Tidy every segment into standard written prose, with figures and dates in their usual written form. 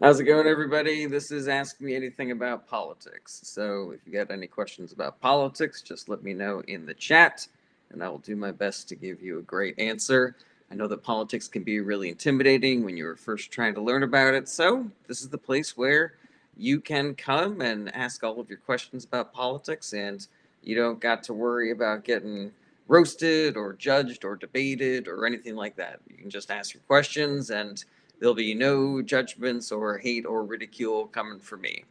How's it going, everybody? This is Ask Me Anything About Politics. So, if you got any questions about politics, just let me know in the chat, and I will do my best to give you a great answer. I know that politics can be really intimidating when you're first trying to learn about it, so this is the place where you can come and ask all of your questions about politics, and you don't got to worry about getting roasted or judged or debated or anything like that. You can just ask your questions and there'll be no judgments or hate or ridicule coming from me.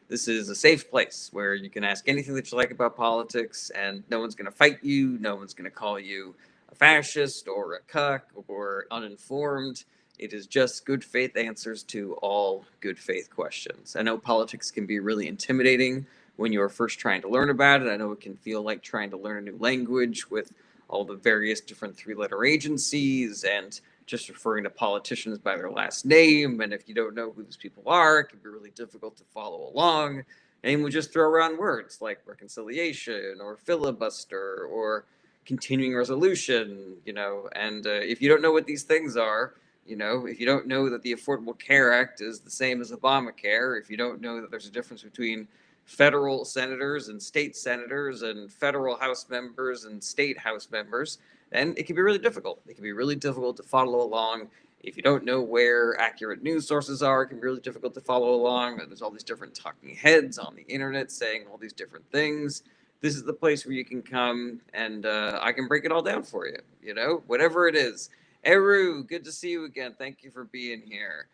This is a safe place where you can ask anything that you like about politics, and no one's going to fight you. No one's going to call you a fascist or a cuck or uninformed. It is just good faith answers to all good faith questions. I know politics can be really intimidating when you're first trying to learn about it. I know it can feel like trying to learn a new language with all the various different three-letter agencies and just referring to politicians by their last name. And if you don't know who these people are, it can be really difficult to follow along. And we just throw around words like reconciliation or filibuster or continuing resolution, And if you don't know what these things are, if you don't know that the Affordable Care Act is the same as Obamacare, if you don't know that there's a difference between federal senators and federal House members and state House members, and it can be really difficult. It can be really difficult to follow along. If you don't know where accurate news sources are, it can be really difficult to follow along. There's all these different talking heads on the internet saying all these different things. This is the place where you can come and I can break it all down for you, whatever it is. Eru, good to see you again. Thank you for being here.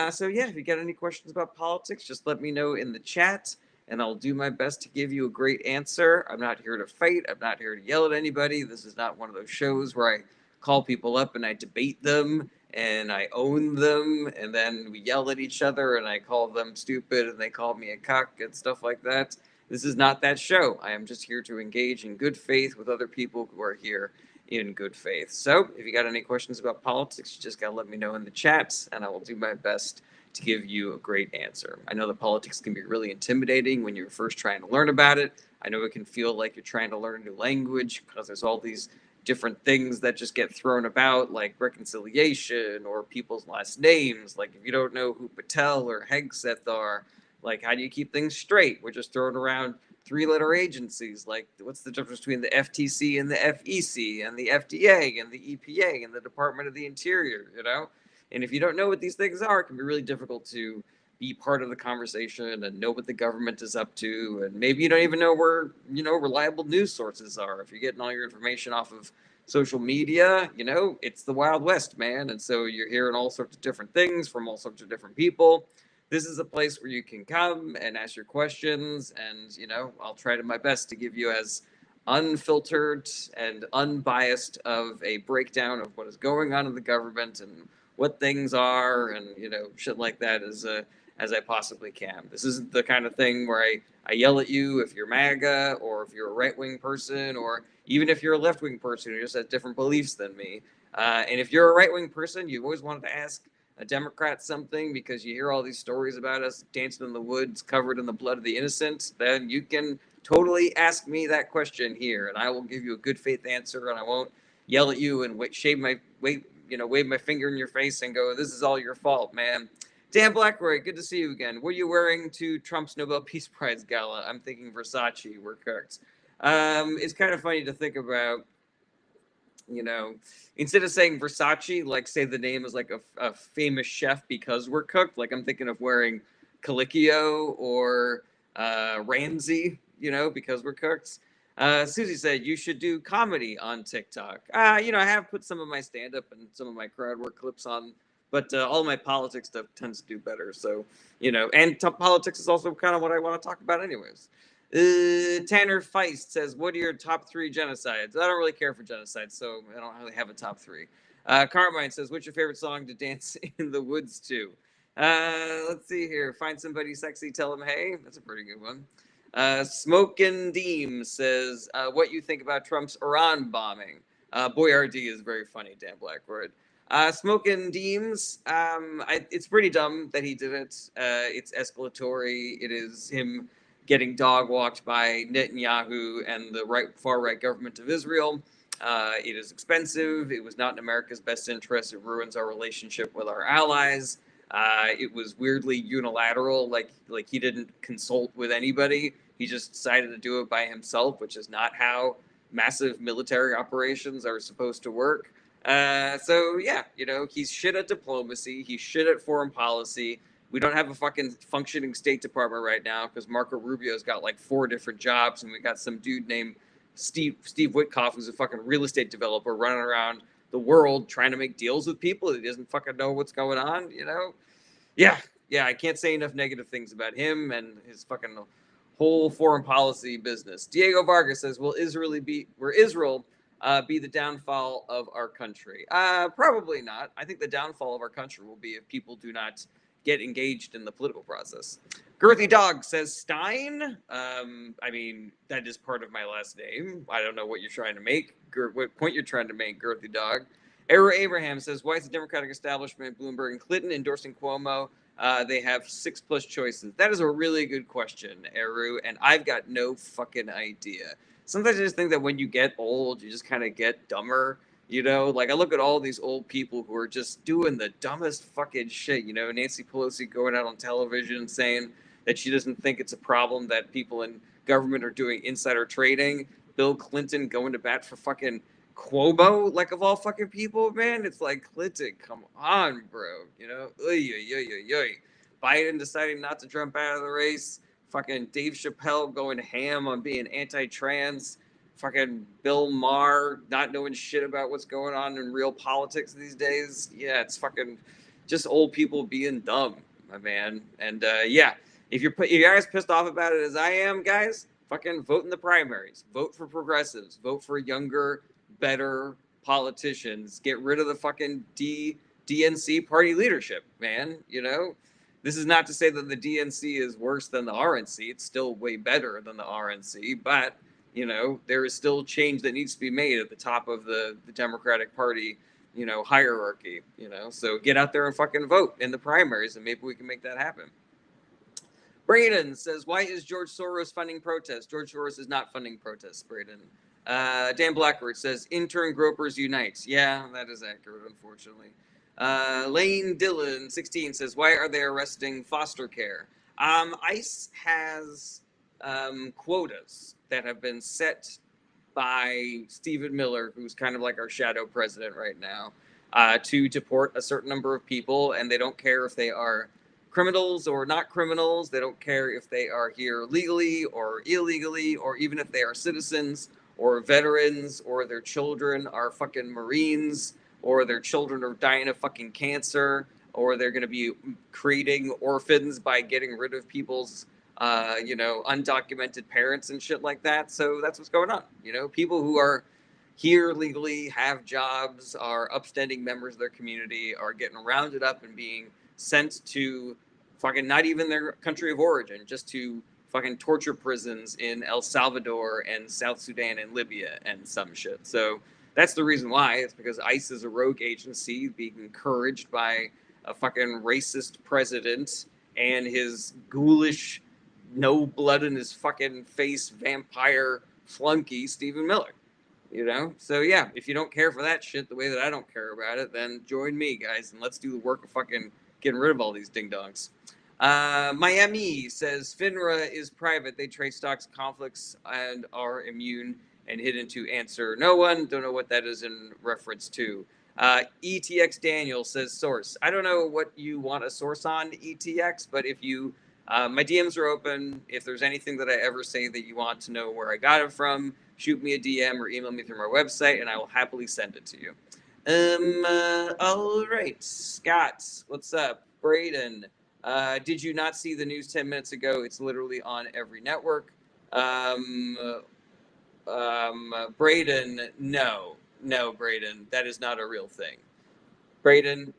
So, yeah, if you got any questions about politics, just let me know in the chat and I'll do my best to give you a great answer. I'm not here to fight. I'm not here to yell at anybody. This is not one of those shows where I call people up and I debate them and I own them and then we yell at each other and I call them stupid and they call me a cuck and stuff like that. This is not that show. I am just here to engage in good faith with other people who are here in good faith. So, if you got any questions about politics, you just got to let me know in the chats and I will do my best to give you a great answer. I know that politics can be really intimidating when you're first trying to learn about it. I know it can feel like you're trying to learn a new language because there's all these different things that just get thrown about, like reconciliation or people's last names. Like, if you don't know who Patel or Hegseth are, like, how do you keep things straight? We're just throwing around three-letter agencies. Like, what's the difference between the FTC and the FEC and the FDA and the EPA and the Department of the Interior? And if you don't know what these things are, it can be really difficult to be part of the conversation and know what the government is up to. And maybe you don't even know where, reliable news sources are. If you're getting all your information off of social media, it's the Wild West, man. And so you're hearing all sorts of different things from all sorts of different people. This is a place where you can come and ask your questions. And, I'll try to my best to give you as unfiltered and unbiased of a breakdown of what is going on in the government and what things are and shit like that as I possibly can. This isn't the kind of thing where I yell at you if you're MAGA or if you're a right wing person or even if you're a left wing person who just has different beliefs than me. And if you're a right wing person, you've always wanted to ask a Democrat something because you hear all these stories about us dancing in the woods covered in the blood of the innocent, then you can totally ask me that question here and I will give you a good faith answer and I won't yell at you and wave my finger in your face and go, "This is all your fault, man." Dan Blackroy, good to see you again. What are you wearing to Trump's Nobel Peace Prize gala? I'm thinking Versace. We're cooked. It's kind of funny to think about, you know, instead of saying Versace, like say the name is like a famous chef because we're cooked. Like I'm thinking of wearing Colicchio or Ramsey, because we're cooked. Susie said you should do comedy on TikTok. I have put some of my stand up and some of my crowd work clips on, but all my politics stuff tends to do better. So, and politics is also kind of what I want to talk about, anyways. Tanner Feist says, "What are your top three genocides?" I don't really care for genocides, so I don't really have a top three. Carmine says, "What's your favorite song to dance in the woods to?" Let's see here. Find somebody sexy, tell them hey. That's a pretty good one. Smokin' Deem says, "What you think about Trump's Iran bombing?" Boyardee is very funny, Dan Blackwood. Smokin' Deems, it's pretty dumb that he did it. It's escalatory. It is him getting dog walked by Netanyahu and the far right government of Israel. It is expensive. It was not in America's best interest. It ruins our relationship with our allies. It was weirdly unilateral, like he didn't consult with anybody. He just decided to do it by himself, which is not how massive military operations are supposed to work. So yeah, he's shit at diplomacy. He's shit at foreign policy. We don't have a fucking functioning State Department right now because Marco Rubio's got like 4 different jobs, and we got some dude named Steve Witkoff, who's a fucking real estate developer, running around the world trying to make deals with people. He doesn't fucking know what's going on. Yeah, yeah. I can't say enough negative things about him and his fucking whole foreign policy business. Diego Vargas says, "Will Israel be the downfall of our country?" Probably not. I think the downfall of our country will be if people do not get engaged in the political process. Girthy Dog says Stein. I mean, that is part of my last name. I don't know what you're trying to make, what point you're trying to make, Girthy Dog. Era Abraham says, why is the Democratic establishment, Bloomberg and Clinton, endorsing Cuomo? They have 6+ choices. That is a really good question, Eru, and I've got no fucking idea. Sometimes I just think that when you get old, you just kind of get dumber. Like I look at all these old people who are just doing the dumbest fucking shit. Nancy Pelosi going out on television saying that she doesn't think it's a problem that people in government are doing insider trading. Bill Clinton going to bat for fucking Cuomo, like of all fucking people, man. It's like, Clinton, come on, bro. Biden deciding not to jump out of the race. Fucking Dave Chappelle going ham on being anti-trans. Fucking Bill Maher not knowing shit about what's going on in real politics these days. Yeah, it's fucking just old people being dumb, my man. And yeah, if you're guys pissed off about it as I am, guys, fucking vote in the primaries. Vote for progressives. Vote for younger, better politicians. Get rid of the fucking DNC party leadership, man. This is not to say that the DNC is worse than the RNC. It's still way better than the RNC, but there is still change that needs to be made at the top of the Democratic Party, hierarchy. So get out there and fucking vote in the primaries, and maybe we can make that happen. Braden says, why is George Soros funding protests? George Soros is not funding protests, Braden. Dan Blackbird says, intern gropers unite. Yeah, that is accurate, unfortunately. Lane Dillon, 16, says, why are they arresting foster care? ICE has quotas that have been set by Stephen Miller, who's kind of like our shadow president right now, to deport a certain number of people, and they don't care if they are criminals or not criminals. They don't care if they are here legally or illegally, or even if they are citizens or veterans, or their children are fucking Marines, or their children are dying of fucking cancer, or they're going to be creating orphans by getting rid of people's undocumented parents and shit like that. So that's what's going on. People who are here legally, have jobs, are upstanding members of their community, are getting rounded up and being sent to fucking not even their country of origin, just to fucking torture prisons in El Salvador and South Sudan and Libya and some shit. So that's the reason why. It's because ICE is a rogue agency being encouraged by a fucking racist president and his ghoulish, no blood in his fucking face vampire flunky, Stephen Miller. So yeah, if you don't care for that shit the way that I don't care about it, then join me, guys, and let's do the work of fucking getting rid of all these ding-dongs. Miami says FINRA is private. They trace stocks, conflicts, and are immune and hidden to answer no one. Don't know what that is in reference to. ETX Daniel says source. I don't know what you want a source on, ETX, but if you, my DMs are open. If there's anything that I ever say that you want to know where I got it from, shoot me a DM or email me through my website, and I will happily send it to you. All right, Scott, what's up? Braden, did you not see the news 10 minutes ago? It's literally on every network. Braden, no, Braden, that is not a real thing. Braden,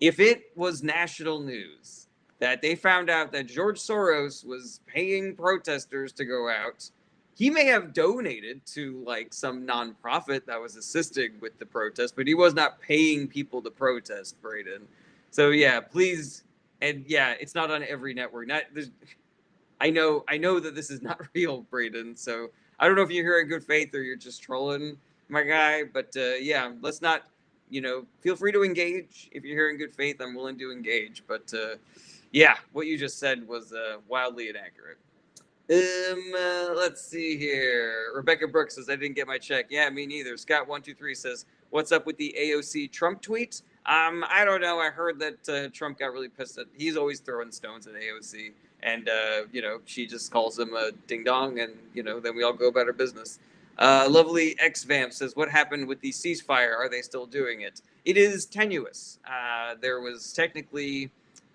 if it was national news that they found out that George Soros was paying protesters to go out, he may have donated to like some nonprofit that was assisting with the protest, but he was not paying people to protest, Braden. So yeah, please, and yeah, it's not on every network. I know that this is not real, Braden. So I don't know if you're here in good faith or you're just trolling, my guy. But yeah, let's not feel free to engage. If you're here in good faith, I'm willing to engage. But yeah, what you just said was wildly inaccurate. Let's see here. Rebecca Brooks says, I didn't get my check. Yeah, me neither. Scott123 says, what's up with the AOC Trump tweet? I don't know. I heard that Trump got really pissed at, he's always throwing stones at AOC. And, she just calls him a ding dong and, then we all go about our business. Lovely X Vamp says, what happened with the ceasefire? Are they still doing it? It is tenuous. There was technically,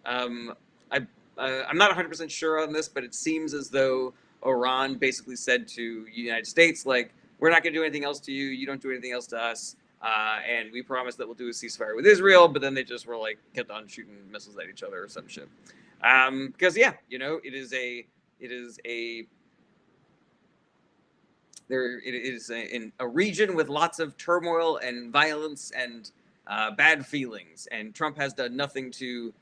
I'm not 100% sure on this, but it seems as though Iran basically said to the United States, like, we're not going to do anything else to you. You don't do anything else to us. And we promise that we'll do a ceasefire with Israel. But then they just were like, kept on shooting missiles at each other or some shit. Because, yeah, it is a region with lots of turmoil and violence and bad feelings. And Trump has done nothing to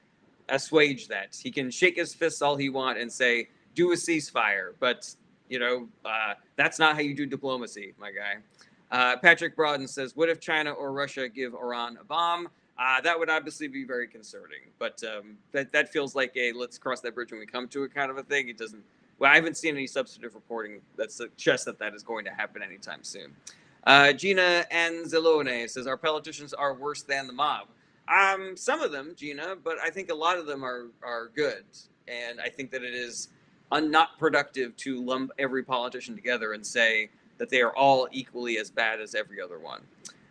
assuage that. He can shake his fists all he wants and say, do a ceasefire. But, that's not how you do diplomacy, my guy. Patrick Broaden says, what if China or Russia give Iran a bomb? That would obviously be very concerning. But that feels like a let's cross that bridge when we come to it kind of a thing. It doesn't. Well, I haven't seen any substantive reporting that suggests that is going to happen anytime soon. Gina Anzalone says, our politicians are worse than the mob. Some of them, Gina, but I think a lot of them are good. And I think that it is not productive to lump every politician together and say that they are all equally as bad as every other one.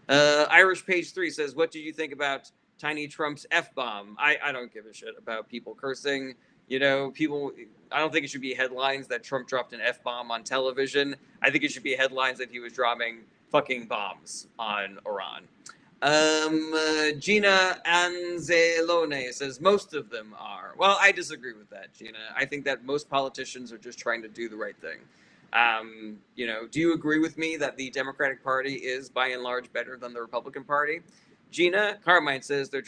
Irish Page 3 says, what do you think about Tiny Trump's F-bomb? I don't give a shit about people cursing. I don't think it should be headlines that Trump dropped an F-bomb on television. I think it should be headlines that he was dropping fucking bombs on Iran. Gina Anzalone says most of them are. Well, I disagree with that, Gina. I think that most politicians are just trying to do the right thing. Do you agree with me that the Democratic Party is by and large better than the Republican Party? Gina Carmine says they're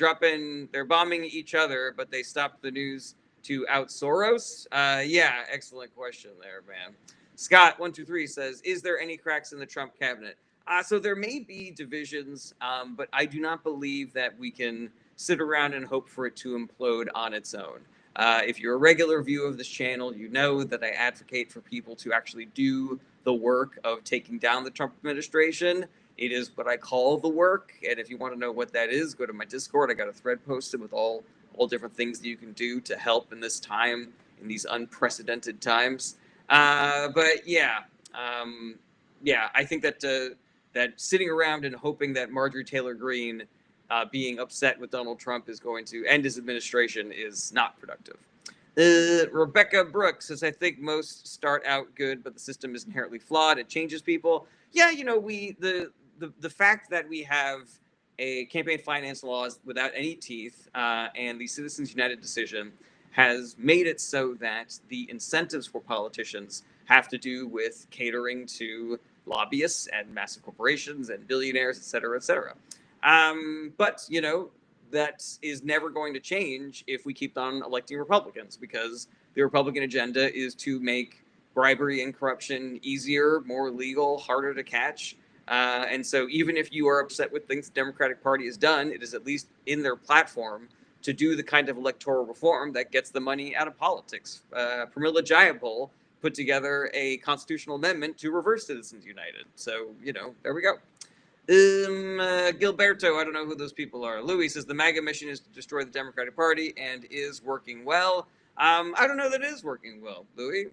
bombing each other, but they stopped the news to out Soros. Yeah, excellent question there, man. Scott123 says, is there any cracks in the Trump cabinet? So there may be divisions, but I do not believe that we can sit around and hope for it to implode on its own. If you're a regular viewer of this channel, you know that I advocate for people to actually do the work of taking down the Trump administration. It is what I call the work, and if you want to know what that is, go to my Discord. I got a thread posted with all different things that you can do to help in this time, in these unprecedented times. But yeah, I think that that sitting around and hoping that Marjorie Taylor Greene being upset with Donald Trump is going to end his administration is not productive. Rebecca Brooks says, I think most start out good, but the system is inherently flawed. It changes people. Yeah, the fact that we have a campaign finance laws without any teeth and the Citizens United decision has made it so that the incentives for politicians have to do with catering to lobbyists and massive corporations and billionaires, et cetera, et cetera. But, that is never going to change if we keep on electing Republicans, because the Republican agenda is to make bribery and corruption easier, more legal, harder to catch. And so even if you are upset with things the Democratic Party has done, it is at least in their platform to do the kind of electoral reform that gets the money out of politics. Pramila Jayapal put together a constitutional amendment to reverse Citizens United. So, there we go. Gilberto, I don't know who those people are. Louis says the MAGA mission is to destroy the Democratic Party and is working well. I don't know that it is working well, Louis.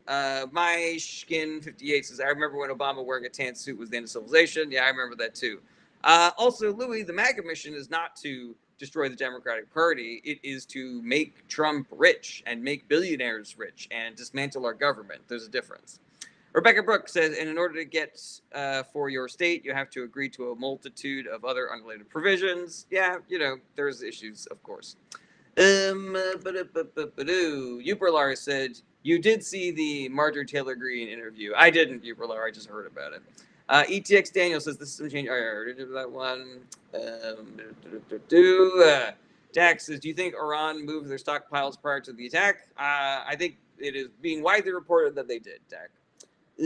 My Skin 58 says, I remember when Obama wearing a tan suit was the end of civilization. Yeah, I remember that too. Also, Louis, the MAGA mission is not to destroy the Democratic Party. It is to make Trump rich and make billionaires rich and dismantle our government. There's a difference. Rebecca Brooks says, and in order to get for your state, you have to agree to a multitude of other unrelated provisions. Yeah, there's issues, of course. Uperlar said, you did see the Marjorie Taylor Greene interview. I didn't, Uperlar. I just heard about it. ETX Daniel says, this is some change. I already did that one. Dax says, do you think Iran moved their stockpiles prior to the attack? I think it is being widely reported that they did, Dax. All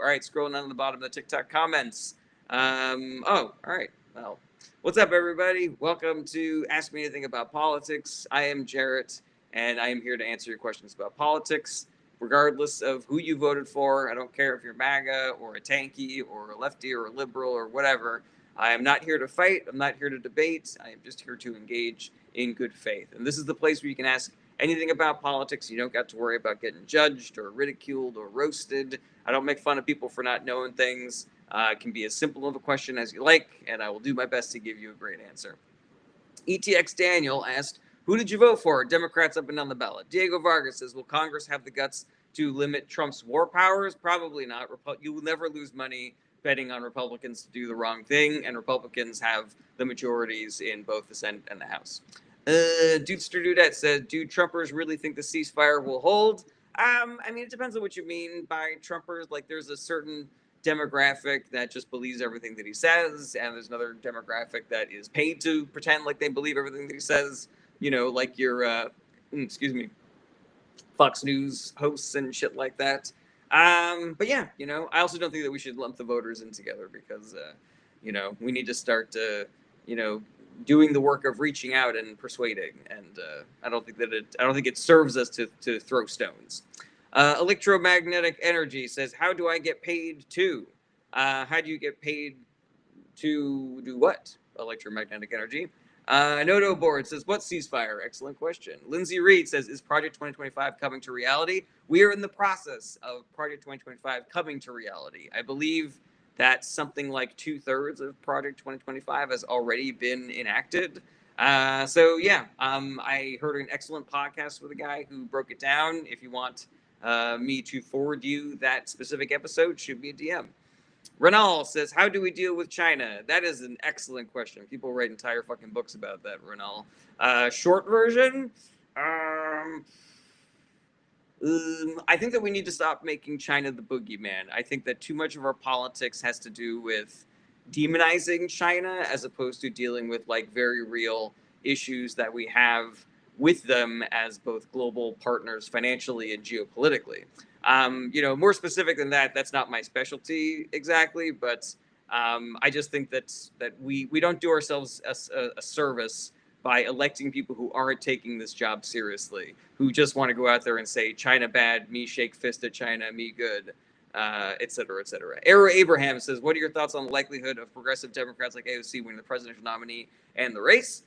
right, scrolling down to the bottom of the TikTok comments. All right. Well, what's up, everybody? Welcome to Ask Me Anything About Politics. I am Jarrett, and I am here to answer your questions about politics, regardless of who you voted for. I don't care if you're MAGA or a tanky or a lefty or a liberal or whatever. I am not here to fight. I'm not here to debate. I am just here to engage in good faith. And this is the place where you can ask anything about politics. You don't got to worry about getting judged or ridiculed or roasted. I don't make fun of people for not knowing things. It can be as simple of a question as you like, and I will do my best to give you a great answer. ETX Daniel asked, who did you vote for? Democrats up and down the ballot. Diego Vargas says, will Congress have the guts to limit Trump's war powers? Probably not. You will never lose money betting on Republicans to do the wrong thing, and Republicans have the majorities in both the Senate and the House. Dudester Dudette said, do Trumpers really think the ceasefire will hold? I mean, it depends on what you mean by Trumpers. Like, there's a certain demographic that just believes everything that he says, and there's another demographic that is paid to pretend like they believe everything that he says. You know, like your Fox News hosts and shit like that. But yeah, you know, I also don't think that we should lump the voters in together because, you know, we need to start, you know, doing the work of reaching out and persuading. And I don't think it serves us to throw stones. Electromagnetic Energy says, how do I get paid to? How do you get paid to do what? Electromagnetic Energy. Noto Board says, what ceasefire? Excellent question. Lindsay Reed says, is Project 2025 coming to reality? We are in the process of Project 2025 coming to reality. I believe that something like 2/3 of Project 2025 has already been enacted. So yeah, I heard an excellent podcast with a guy who broke it down. If you want me to forward you that specific episode, shoot me a DM. Renal says, how do we deal with China? That is an excellent question. People write entire fucking books about that, Renal. Short version, I think that we need to stop making China the boogeyman. I think that too much of our politics has to do with demonizing China as opposed to dealing with like very real issues that we have with them as both global partners financially and geopolitically. You know, more specific than that, that's not my specialty exactly, but I just think that we don't do ourselves a service by electing people who aren't taking this job seriously, who just want to go out there and say, China bad, me shake fist at China, me good, et cetera, et cetera. Era Abraham says, what are your thoughts on the likelihood of progressive Democrats like AOC winning the presidential nominee and the race?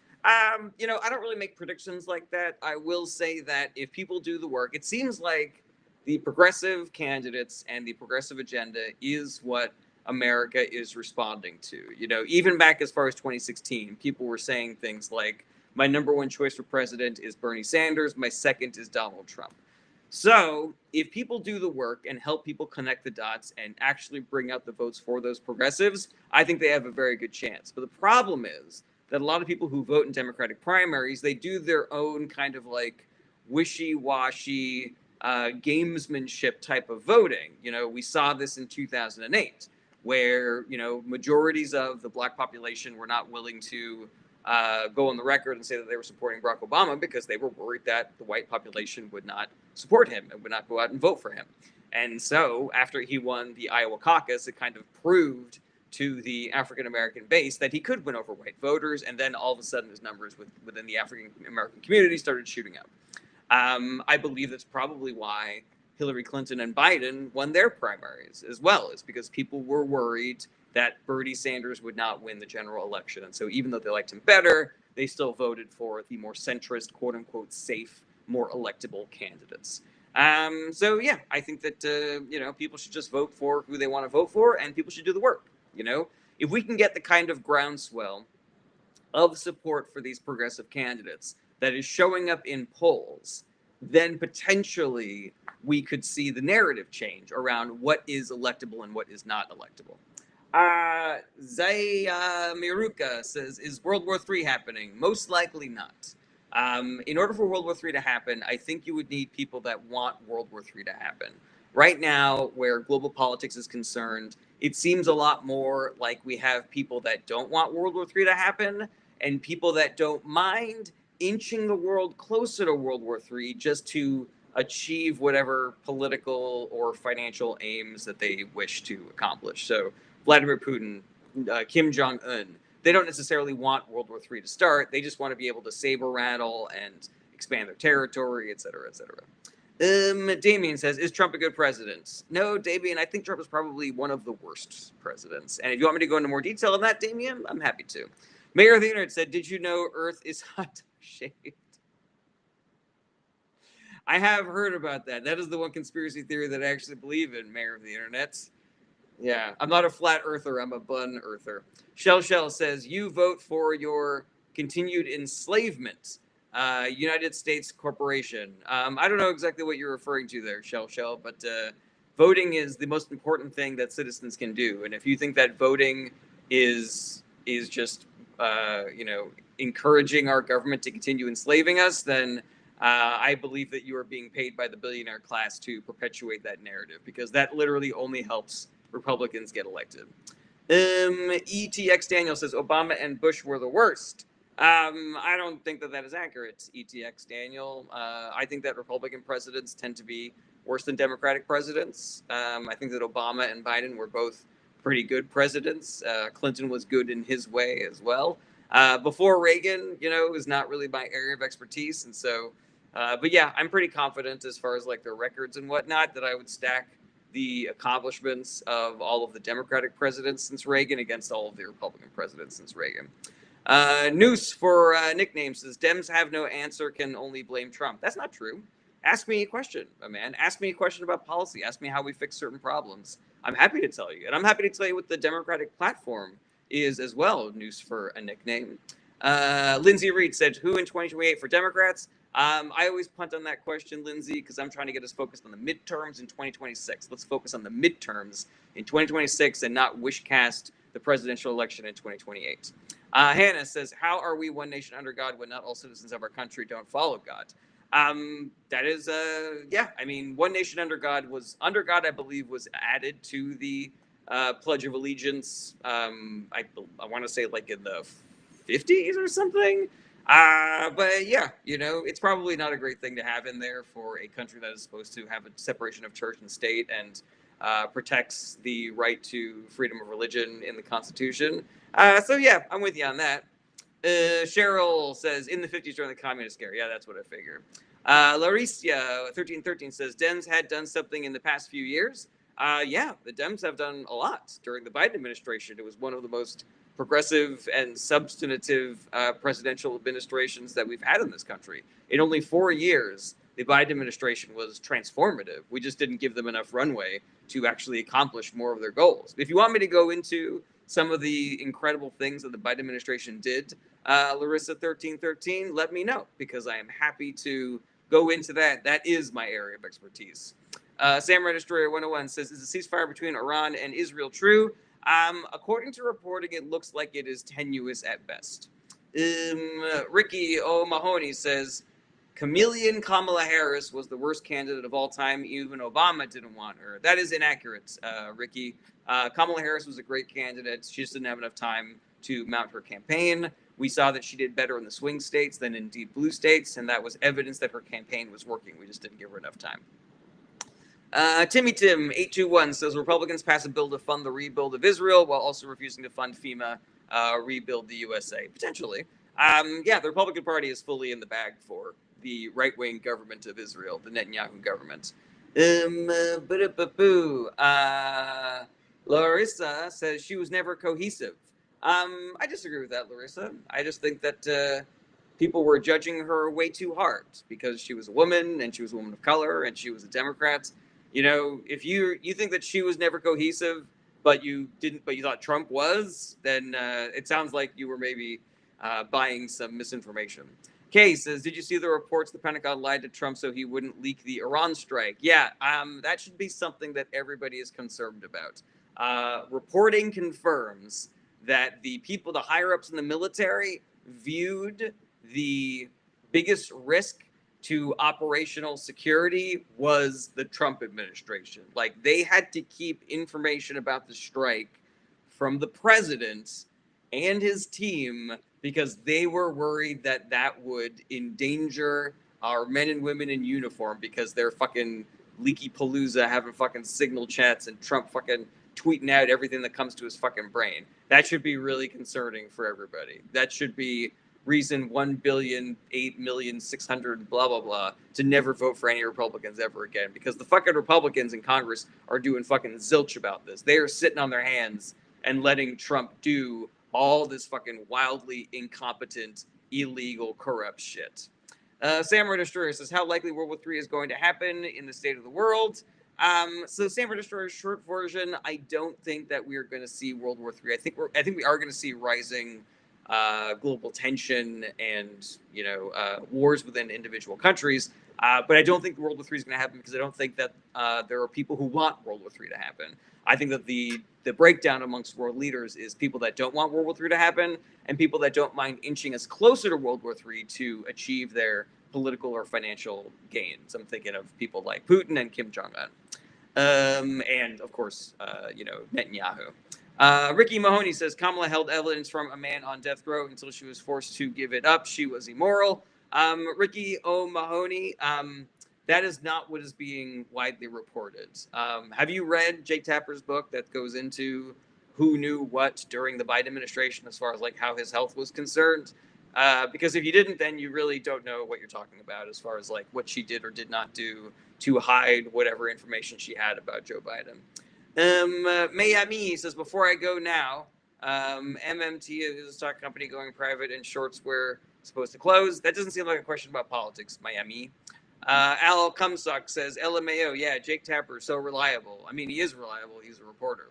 You know, I don't really make predictions like that. I will say that if people do the work, it seems like the progressive candidates and the progressive agenda is what America is responding to. You know, even back as far as 2016, people were saying things like, my number one choice for president is Bernie Sanders, my second is Donald Trump. So if people do the work and help people connect the dots and actually bring out the votes for those progressives, I think they have a very good chance. But the problem is that a lot of people who vote in Democratic primaries, they do their own kind of like wishy-washy gamesmanship type of voting. You know, we saw this in 2008 where, you know, majorities of the black population were not willing to go on the record and say that they were supporting Barack Obama because they were worried that the white population would not support him and would not go out and vote for him. And so after he won the Iowa caucus, it kind of proved to the African American base that he could win over white voters. And then all of a sudden his numbers within the African American community started shooting up. I believe that's probably why Hillary Clinton and Biden won their primaries as well, is because people were worried that Bernie Sanders would not win the general election. And so even though they liked him better, they still voted for the more centrist, quote unquote, safe, more electable candidates. So yeah, I think that, you know, people should just vote for who they want to vote for, and people should do the work. You know, if we can get the kind of groundswell of support for these progressive candidates that is showing up in polls, then potentially we could see the narrative change around what is electable and what is not electable. Zaya Miruka says, is World War III happening? Most likely not. In order for World War III to happen, I think you would need people that want World War III to happen. Right now, where global politics is concerned, it seems a lot more like we have people that don't want World War III to happen and people that don't mind inching the world closer to World War III just to achieve whatever political or financial aims that they wish to accomplish. So Vladimir Putin, Kim Jong-un, they don't necessarily want World War III to start. They just want to be able to saber rattle and expand their territory, et cetera, et cetera. Damien says, is Trump a good president? No, Damien, I think Trump is probably one of the worst presidents. And if you want me to go into more detail on that, Damien, I'm happy to. Mayor of the Internet said, did you know Earth is hot shaped? I have heard about that. That is the one conspiracy theory that I actually believe in, Mayor of the Internet. Yeah, I'm not a flat earther, I'm a bun earther. Shell says, you vote for your continued enslavement. United States Corporation. I don't know exactly what you're referring to there, Shell, but voting is the most important thing that citizens can do. And if you think that voting is just encouraging our government to continue enslaving us, then I believe that you are being paid by the billionaire class to perpetuate that narrative, because that literally only helps Republicans get elected. ETX Daniel says Obama and Bush were the worst. I don't think that is accurate, ETX Daniel. I think that Republican presidents tend to be worse than Democratic presidents. I think that Obama and Biden were both pretty good presidents. Clinton was good in his way as well. Before Reagan, it was not really my area of expertise. And so, but yeah, I'm pretty confident as far as like their records and whatnot that I would stack the accomplishments of all of the Democratic presidents since Reagan against all of the Republican presidents since Reagan. Noose for nicknames says, Dems have no answer, can only blame Trump. That's not true. Ask me a question, man. Ask me a question about policy. Ask me how we fix certain problems. I'm happy to tell you. And I'm happy to tell you what the Democratic platform is as well, Noose for a nickname. Lindsay Reed said, who in 2028 for Democrats? I always punt on that question, Lindsay, because I'm trying to get us focused on the midterms in 2026. Let's focus on the midterms in 2026 and not wish cast the presidential election in 2028. Hannah says, how are we one nation under God when not all citizens of our country don't follow God? That is, I mean, one nation under God, I believe, was added to the Pledge of Allegiance, I want to say like in the 50s or something. But yeah, it's probably not a great thing to have in there for a country that is supposed to have a separation of church and state and protects the right to freedom of religion in the Constitution. So yeah, I'm with you on that. Cheryl says, in the 50s during the communist scare. Yeah, that's what I figured. Larissa 1313 says, Dems had done something in the past few years. Yeah, the Dems have done a lot during the Biden administration. It was one of the most progressive and substantive presidential administrations that we've had in this country. In only 4 years, the Biden administration was transformative. We just didn't give them enough runway to actually accomplish more of their goals. If you want me to go into some of the incredible things that the Biden administration did, Larissa 1313, let me know, because I am happy to go into that. That is my area of expertise. Samurai Destroyer 101 says, is the ceasefire between Iran and Israel true? According to reporting, it looks like it is tenuous at best. Ricky O'Mahony says, chameleon Kamala Harris was the worst candidate of all time. Even Obama didn't want her. That is inaccurate, Ricky. Kamala Harris was a great candidate. She just didn't have enough time to mount her campaign. We saw that she did better in the swing states than in deep blue states, and that was evidence that her campaign was working. We just didn't give her enough time. Timmy Tim 821 says, Republicans pass a bill to fund the rebuild of Israel while also refusing to fund FEMA rebuild the USA. Potentially. Yeah, the Republican Party is fully in the bag for the right-wing government of Israel, the Netanyahu government. Larissa says she was never cohesive. I disagree with that, Larissa. I just think that people were judging her way too hard because she was a woman and she was a woman of color and she was a Democrat. If you think that she was never cohesive, but you thought Trump was, then it sounds like you were maybe buying some misinformation. Kay says, did you see the reports the Pentagon lied to Trump so he wouldn't leak the Iran strike? Yeah, that should be something that everybody is concerned about. Reporting confirms that the higher-ups in the military viewed the biggest risk to operational security was the Trump administration. Like, they had to keep information about the strike from the president and his team because they were worried that that would endanger our men and women in uniform because they're fucking leaky palooza having fucking signal chats and Trump fucking tweeting out everything that comes to his fucking brain. That should be really concerning for everybody. That should be reason 1,008,600,000 blah blah blah to never vote for any Republicans ever again, because the fucking Republicans in Congress are doing fucking zilch about this. They are sitting on their hands and letting Trump do all this fucking wildly incompetent, illegal, corrupt shit. Samurai Destroyer says, how likely World War III is going to happen in the state of the world? So Samurai Destroyer's short version, I don't think that we are going to see World War III. I think we are going to see rising global tension and wars within individual countries. But I don't think World War III is going to happen, because I don't think that there are people who want World War III to happen. I think that the breakdown amongst world leaders is people that don't want World War III to happen and people that don't mind inching us closer to World War III to achieve their political or financial gains. I'm thinking of people like Putin and Kim Jong-un. And of course, Netanyahu. Ricky Mahoney says Kamala held evidence from a man on death row until she was forced to give it up. She was immoral. Ricky O'Mahoney, that is not what is being widely reported. Have you read Jake Tapper's book that goes into who knew what during the Biden administration as far as like how his health was concerned? Because if you didn't, then you really don't know what you're talking about as far as like what she did or did not do to hide whatever information she had about Joe Biden. Miami says, before I go now, MMT is a stock company going private and short square supposed to close. That doesn't seem like a question about politics, Miami. Al Cumsock says, LMAO, yeah, Jake Tapper, so reliable. I mean, he is reliable. He's a reporter.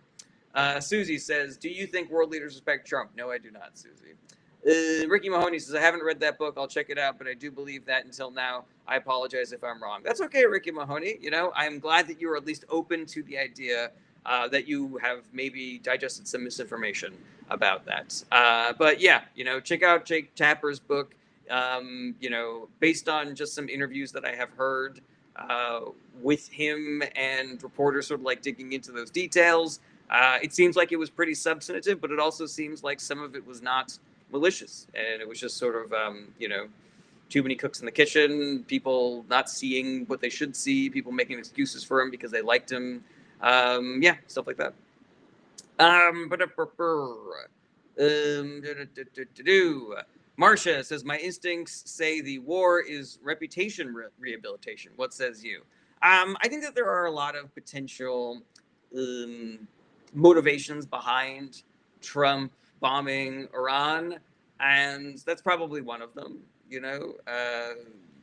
Susie says, do you think world leaders respect Trump? No, I do not, Susie. Ricky Mahoney says, I haven't read that book. I'll check it out, but I do believe that until now. I apologize if I'm wrong. That's okay, Ricky Mahoney. I'm glad that you are at least open to the idea that you have maybe digested some misinformation about that. But yeah, check out Jake Tapper's book. Based on just some interviews that I have heard with him and reporters sort of like digging into those details, it seems like it was pretty substantive, but it also seems like some of it was not malicious, and it was just sort of too many cooks in the kitchen, people not seeing what they should see, people making excuses for him because they liked him, stuff like that. Marcia says, my instincts say the war is reputation rehabilitation. What says you? I think that there are a lot of potential motivations behind Trump bombing Iran, and that's probably one of them.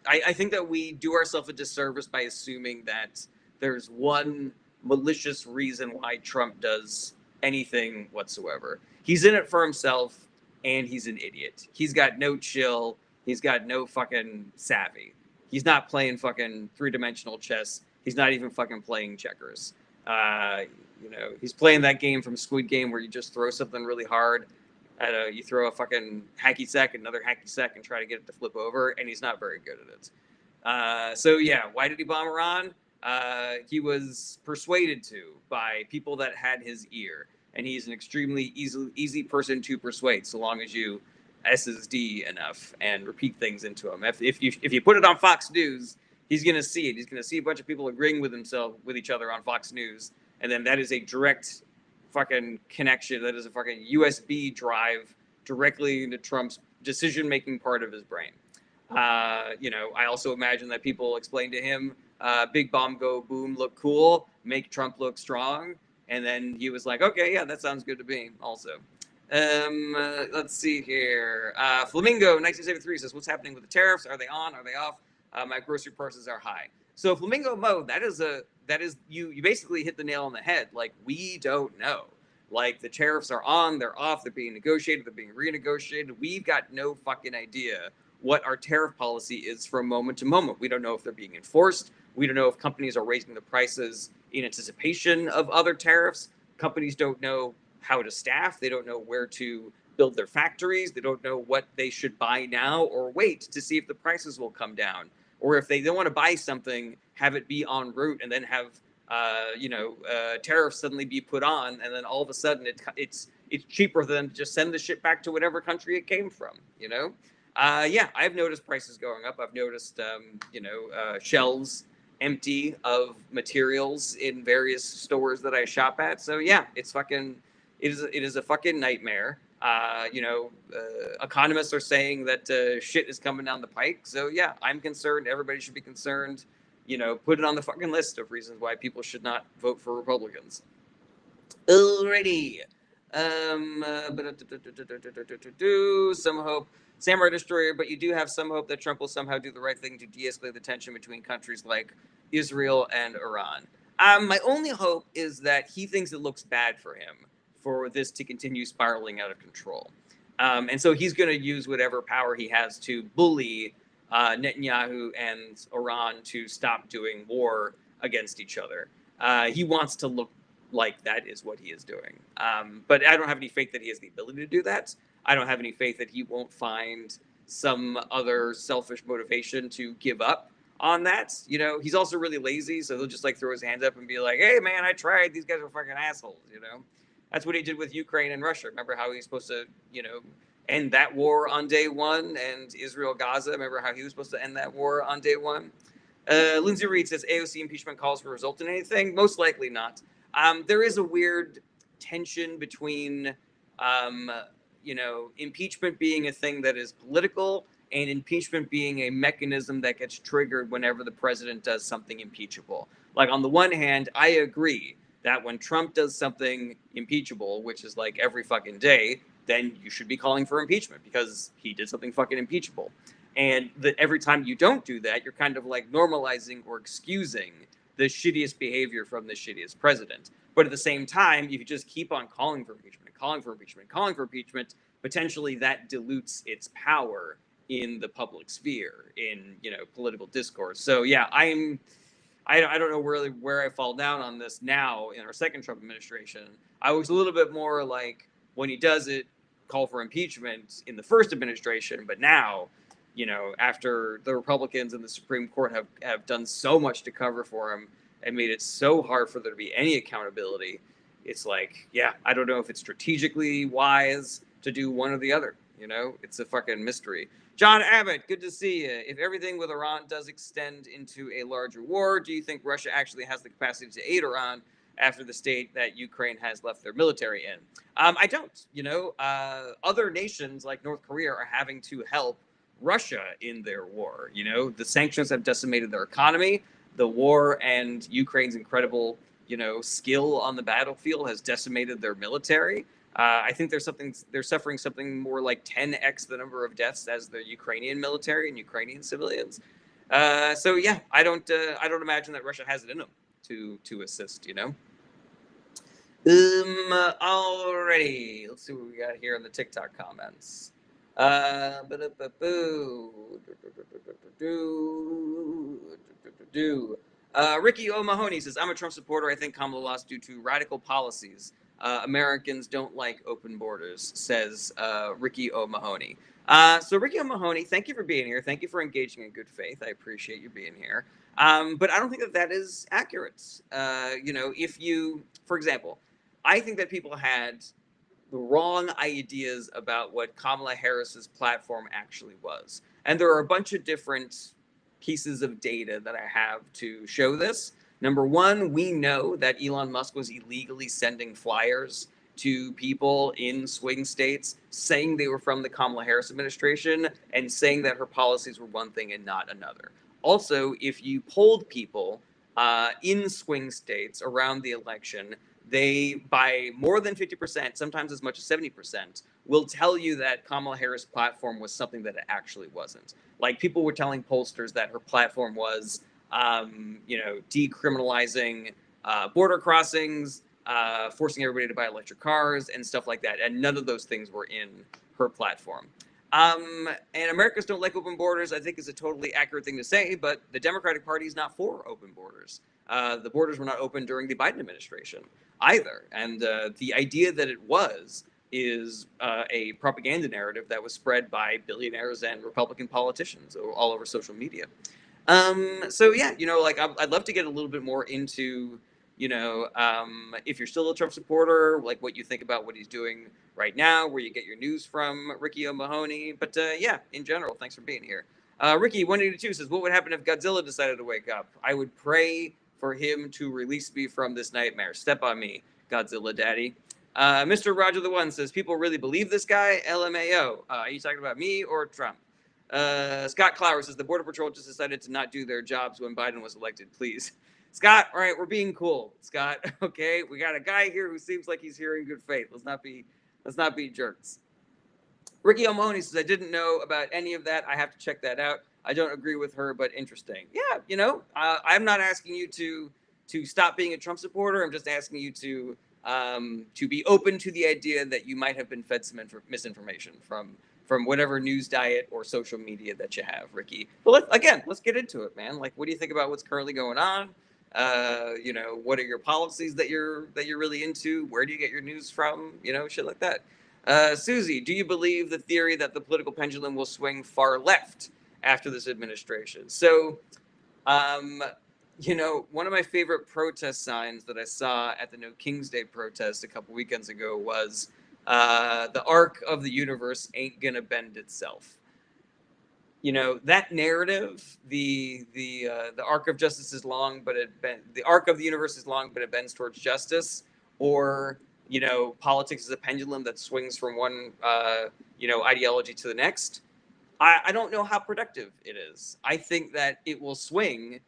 I think that we do ourselves a disservice by assuming that there's one malicious reason why Trump does anything whatsoever. He's in it for himself, and he's an idiot. He's got no chill. He's got no fucking savvy. He's not playing fucking three-dimensional chess. He's not even fucking playing checkers. He's playing that game from Squid Game where you just throw something really hard. You throw a fucking hacky sack, another hacky sack, and try to get it to flip over, and he's not very good at it. So yeah, why did he bomb Iran? He was persuaded to by people that had his ear, and he's an extremely easy person to persuade, so long as you SSD enough and repeat things into him. If you put it on Fox News, he's gonna see it. He's gonna see a bunch of people agreeing with each other on Fox News, and then that is a direct fucking connection. That is a fucking USB drive directly into Trump's decision-making part of his brain. I also imagine that people explain to him, big bomb go boom, look cool, make Trump look strong. And then he was like, okay, yeah, that sounds good to me also. Let's see here. Flamingo 1973 says, what's happening with the tariffs? Are they on? Are they off? My grocery prices are high. So Flamingo Mo, that is you basically hit the nail on the head. Like, we don't know. Like, the tariffs are on, they're off, they're being negotiated, they're being renegotiated. We've got no fucking idea what our tariff policy is from moment to moment. We don't know if they're being enforced. We don't know if companies are raising the prices in anticipation of other tariffs. Companies don't know how to staff. They don't know where to build their factories. They don't know what they should buy now or wait to see if the prices will come down. Or if they don't want to buy something, have it be en route and then have tariffs suddenly be put on, and then all of a sudden it's cheaper for them to just send the shit back to whatever country it came from. I've noticed prices going up. I've noticed shelves empty of materials in various stores that I shop at. So yeah, it is a fucking nightmare. Economists are saying that shit is coming down the pike. So yeah, I'm concerned. Everybody should be concerned. Put it on the fucking list of reasons why people should not vote for Republicans. Alrighty. Some hope. Samurai Destroyer, but you do have some hope that Trump will somehow do the right thing to de-escalate the tension between countries like Israel and Iran. My only hope is that he thinks it looks bad for him for this to continue spiraling out of control. And so he's going to use whatever power he has to bully Netanyahu and Iran to stop doing war against each other. He wants to look like that is what he is doing. But I don't have any faith that he has the ability to do that. I don't have any faith that he won't find some other selfish motivation to give up on that. He's also really lazy, so he'll just like throw his hands up and be like, "Hey, man, I tried. These guys are fucking assholes." That's what he did with Ukraine and Russia. Remember how he's supposed to, end that war on day one, and Israel Gaza. Remember how he was supposed to end that war on day one. Lindsay Reed says AOC impeachment calls will result in anything. Most likely not. There is a weird tension between, impeachment being a thing that is political and impeachment being a mechanism that gets triggered whenever the president does something impeachable. Like, on the one hand, I agree that when Trump does something impeachable, which is like every fucking day, then you should be calling for impeachment because he did something fucking impeachable. And that every time you don't do that, you're kind of like normalizing or excusing the shittiest behavior from the shittiest president. But at the same time, if you just keep on calling for impeachment, calling for impeachment, calling for impeachment, potentially that dilutes its power in the public sphere, in political discourse. So yeah, I don't know really where I fall down on this now in our second Trump administration. I was a little bit more like, when he does it, call for impeachment in the first administration, but now, after the Republicans and the Supreme Court have done so much to cover for him and made it so hard for there to be any accountability, it's like, yeah, I don't know if it's strategically wise to do one or the other. It's a fucking mystery. John Abbott, good to see you. If everything with Iran does extend into a larger war, do you think Russia actually has the capacity to aid Iran after the state that Ukraine has left their military in? I don't. Other nations like North Korea are having to help Russia in their war. The sanctions have decimated their economy. The war and Ukraine's incredible, skill on the battlefield has decimated their military. I think they're suffering something more like 10x the number of deaths as the Ukrainian military and Ukrainian civilians. So yeah, I don't imagine that Russia has it in them to assist. Alrighty, let's see what we got here in the TikTok comments. Ricky O'Mahony says, I'm a Trump supporter. I think Kamala lost due to radical policies. Americans don't like open borders, says Ricky O'Mahony. So Ricky O'Mahony, thank you for being here. Thank you for engaging in good faith. I appreciate you being here. But I don't think that is accurate. If you, for example, I think that people had the wrong ideas about what Kamala Harris's platform actually was. And there are a bunch of different pieces of data that I have to show this. Number one, we know that Elon Musk was illegally sending flyers to people in swing states saying they were from the Kamala Harris administration and saying that her policies were one thing and not another. Also, if you polled people in swing states around the election, they, by more than 50%, sometimes as much as 70%, will tell you that Kamala Harris' platform was something that it actually wasn't. Like, people were telling pollsters that her platform was, decriminalizing border crossings, forcing everybody to buy electric cars, and stuff like that. And none of those things were in her platform. And Americans don't like open borders, I think, is a totally accurate thing to say, but the Democratic Party is not for open borders. The borders were not open during the Biden administration either. And the idea that it was is a propaganda narrative that was spread by billionaires and Republican politicians all over social media. So yeah, I'd love to get a little bit more into, if you're still a Trump supporter, like what you think about what he's doing right now, where you get your news from, Ricky O'Mahony. But yeah, in general, thanks for being here. Ricky 182 says, what would happen if Godzilla decided to wake up? I would pray for him to release me from this nightmare. Step on me, Godzilla daddy. Mr. Roger the One says, people really believe this guy? LMAO. Are you talking about me or Trump? Scott Clower says, the Border Patrol just decided to not do their jobs when Biden was elected. Please. Scott, all right, we're being cool. Scott, okay, we got a guy here who seems like he's here in good faith. Let's not be jerks. Ricky O'Mahony says, I didn't know about any of that. I have to check that out. I don't agree with her, but interesting. Yeah, I'm not asking you to stop being a Trump supporter. I'm just asking you to be open to the idea that you might have been fed some misinformation from whatever news diet or social media that you have, Ricky. But let's get into it, man. Like, what do you think about what's currently going on? What are your policies that you're really into? Where do you get your news from? Shit like that. Susie, do you believe the theory that the political pendulum will swing far left after this administration? So, one of my favorite protest signs that I saw at the No King's Day protest a couple weekends ago was the arc of the universe ain't gonna bend itself. That narrative, the arc of justice is long, but the arc of the universe is long, but it bends towards justice, or politics is a pendulum that swings from one ideology to the next. I don't know how productive it is. I think that it will swing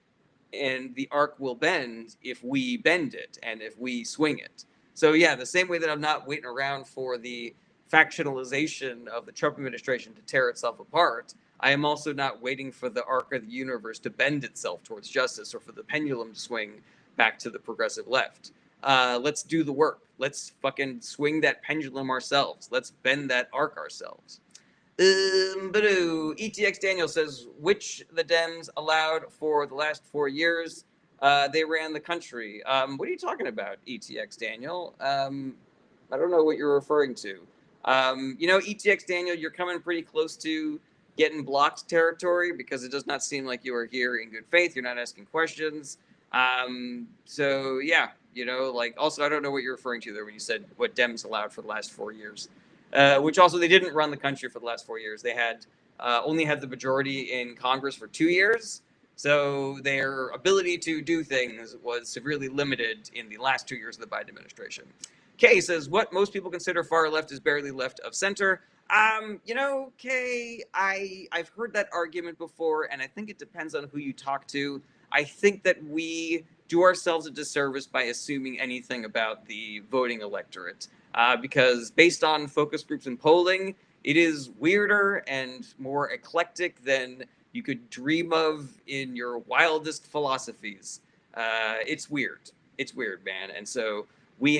and the arc will bend if we bend it and if we swing it. So yeah, the same way that I'm not waiting around for the factionalization of the Trump administration to tear itself apart, I am also not waiting for the arc of the universe to bend itself towards justice or for the pendulum to swing back to the progressive left. Let's do the work. Let's fucking swing that pendulum ourselves. Let's bend that arc ourselves. ETX Daniel says, which the Dems allowed for the last 4 years, they ran the country. What are you talking about, ETX Daniel? I don't know what you're referring to. ETX Daniel, you're coming pretty close to getting blocked territory because it does not seem like you are here in good faith. You're not asking questions. So yeah, also, I don't know what you're referring to there when you said what Dems allowed for the last 4 years, which also they didn't run the country for the last 4 years. They had only had the majority in Congress for 2 years. So their ability to do things was severely limited in the last 2 years of the Biden administration. Kay says, what most people consider far left is barely left of center. Kay, I've heard that argument before, and I think it depends on who you talk to. I think that we do ourselves a disservice by assuming anything about the voting electorate, because based on focus groups and polling, it is weirder and more eclectic than you could dream of in your wildest philosophies. It's weird. It's weird, man. And so we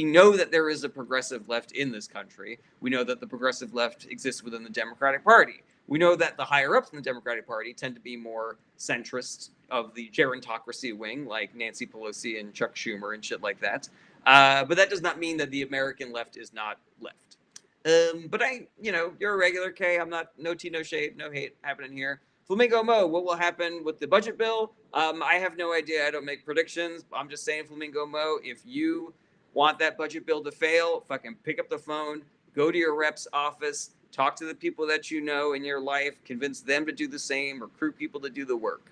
know that there is a progressive left in this country. We know that the progressive left exists within the Democratic Party. We know that the higher ups in the Democratic Party tend to be more centrist of the gerontocracy wing, like Nancy Pelosi and Chuck Schumer and shit like that. But that does not mean that the American left is not left. But you're a regular, K. I'm not, no tea, no shade, no hate happening here. Flamingo Mo, what will happen with the budget bill? I have no idea. I don't make predictions. I'm just saying, Flamingo Mo, if you want that budget bill to fail, fucking pick up the phone, go to your rep's office, talk to the people that you know in your life, convince them to do the same, recruit people to do the work.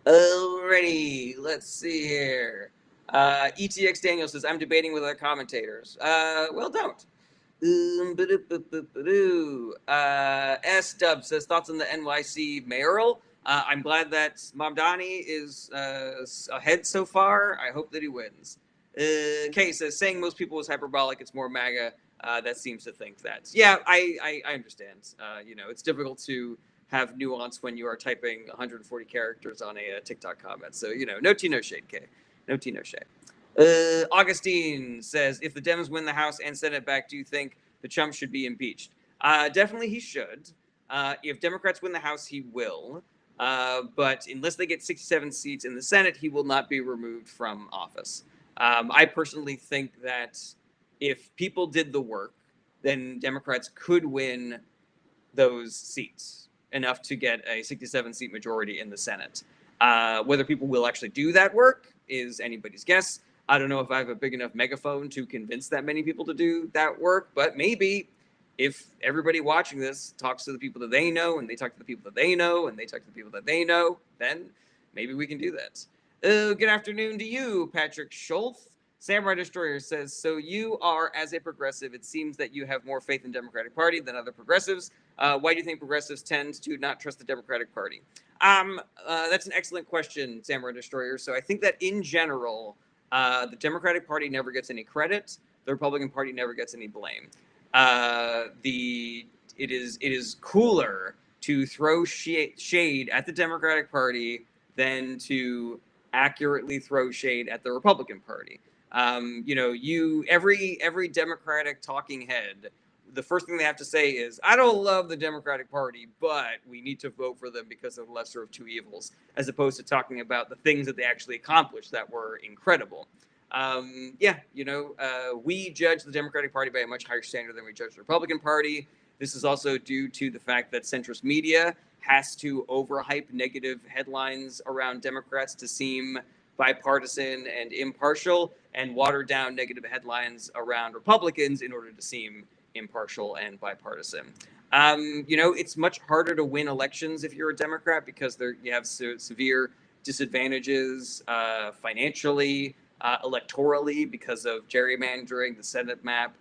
Alrighty, let's see here. ETX Daniel says, I'm debating with other commentators. Well, don't. S-Dub says, thoughts on the NYC mayoral? I'm glad that Mamdani is ahead so far. I hope that he wins. Kay says, saying most people is hyperbolic, it's more MAGA. That seems to think that. Yeah, I understand. It's difficult to have nuance when you are typing 140 characters on a TikTok comment. So, no tea, no shade, Kay. No tea, no shade. Augustine says, if the Dems win the House and Senate back, do you think the Trump should be impeached? Definitely he should. If Democrats win the House, he will. But unless they get 67 seats in the Senate, he will not be removed from office. I personally think that if people did the work, then Democrats could win those seats enough to get a 67-seat majority in the Senate. Whether people will actually do that work is anybody's guess. I don't know if I have a big enough megaphone to convince that many people to do that work, but maybe if everybody watching this talks to the people that they know, and they talk to the people that they know, and they talk to the people that they know, then maybe we can do that. Good afternoon to you, Patrick Schultz. Samurai Destroyer says, so you are, as a progressive, it seems that you have more faith in Democratic Party than other progressives. Why do you think progressives tend to not trust the Democratic Party? That's an excellent question, Samurai Destroyer. So I think that in general, the Democratic Party never gets any credit. The Republican Party never gets any blame. It is cooler to throw shade at the Democratic Party than to accurately throw shade at the Republican Party. Every Democratic talking head, the first thing they have to say is, I don't love the Democratic Party, but we need to vote for them because of the lesser of two evils, as opposed to talking about the things that they actually accomplished that were incredible. We judge the Democratic Party by a much higher standard than we judge the Republican Party. This is also due to the fact that centrist media has to overhype negative headlines around Democrats to seem bipartisan and impartial, and water down negative headlines around Republicans in order to seem impartial and bipartisan. It's much harder to win elections if you're a Democrat because you have severe disadvantages financially, electorally because of gerrymandering, the Senate map,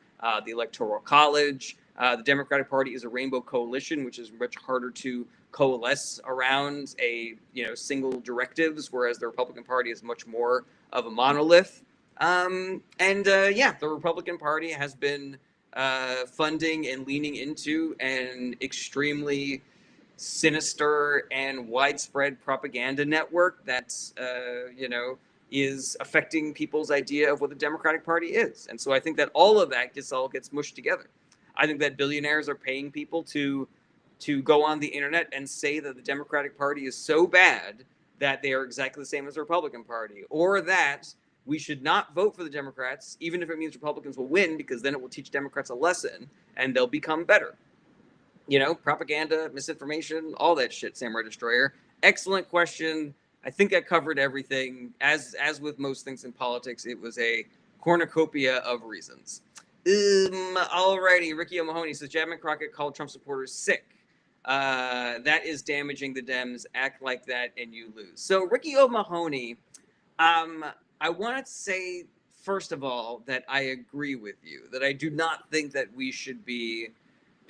the Electoral College. The Democratic Party is a rainbow coalition, which is much harder to coalesce around single directives, whereas the Republican Party is much more of a monolith. The Republican Party has been funding and leaning into an extremely sinister and widespread propaganda network that's is affecting people's idea of what the Democratic Party is. And so I think that all of that gets mushed together. I think that billionaires are paying people to go on the internet and say that the Democratic Party is so bad that they are exactly the same as the Republican Party, or that we should not vote for the Democrats, even if it means Republicans will win, because then it will teach Democrats a lesson and they'll become better. Propaganda, misinformation, all that shit, Samurai Destroyer. Excellent question. I think I covered everything. As with most things in politics, it was a cornucopia of reasons. Alrighty, Ricky O'Mahony says, Chapman Crockett called Trump supporters sick. That is damaging the Dems. Act like that and you lose. So Ricky O'Mahony, I want to say, first of all, that I agree with you, that I do not think that we should be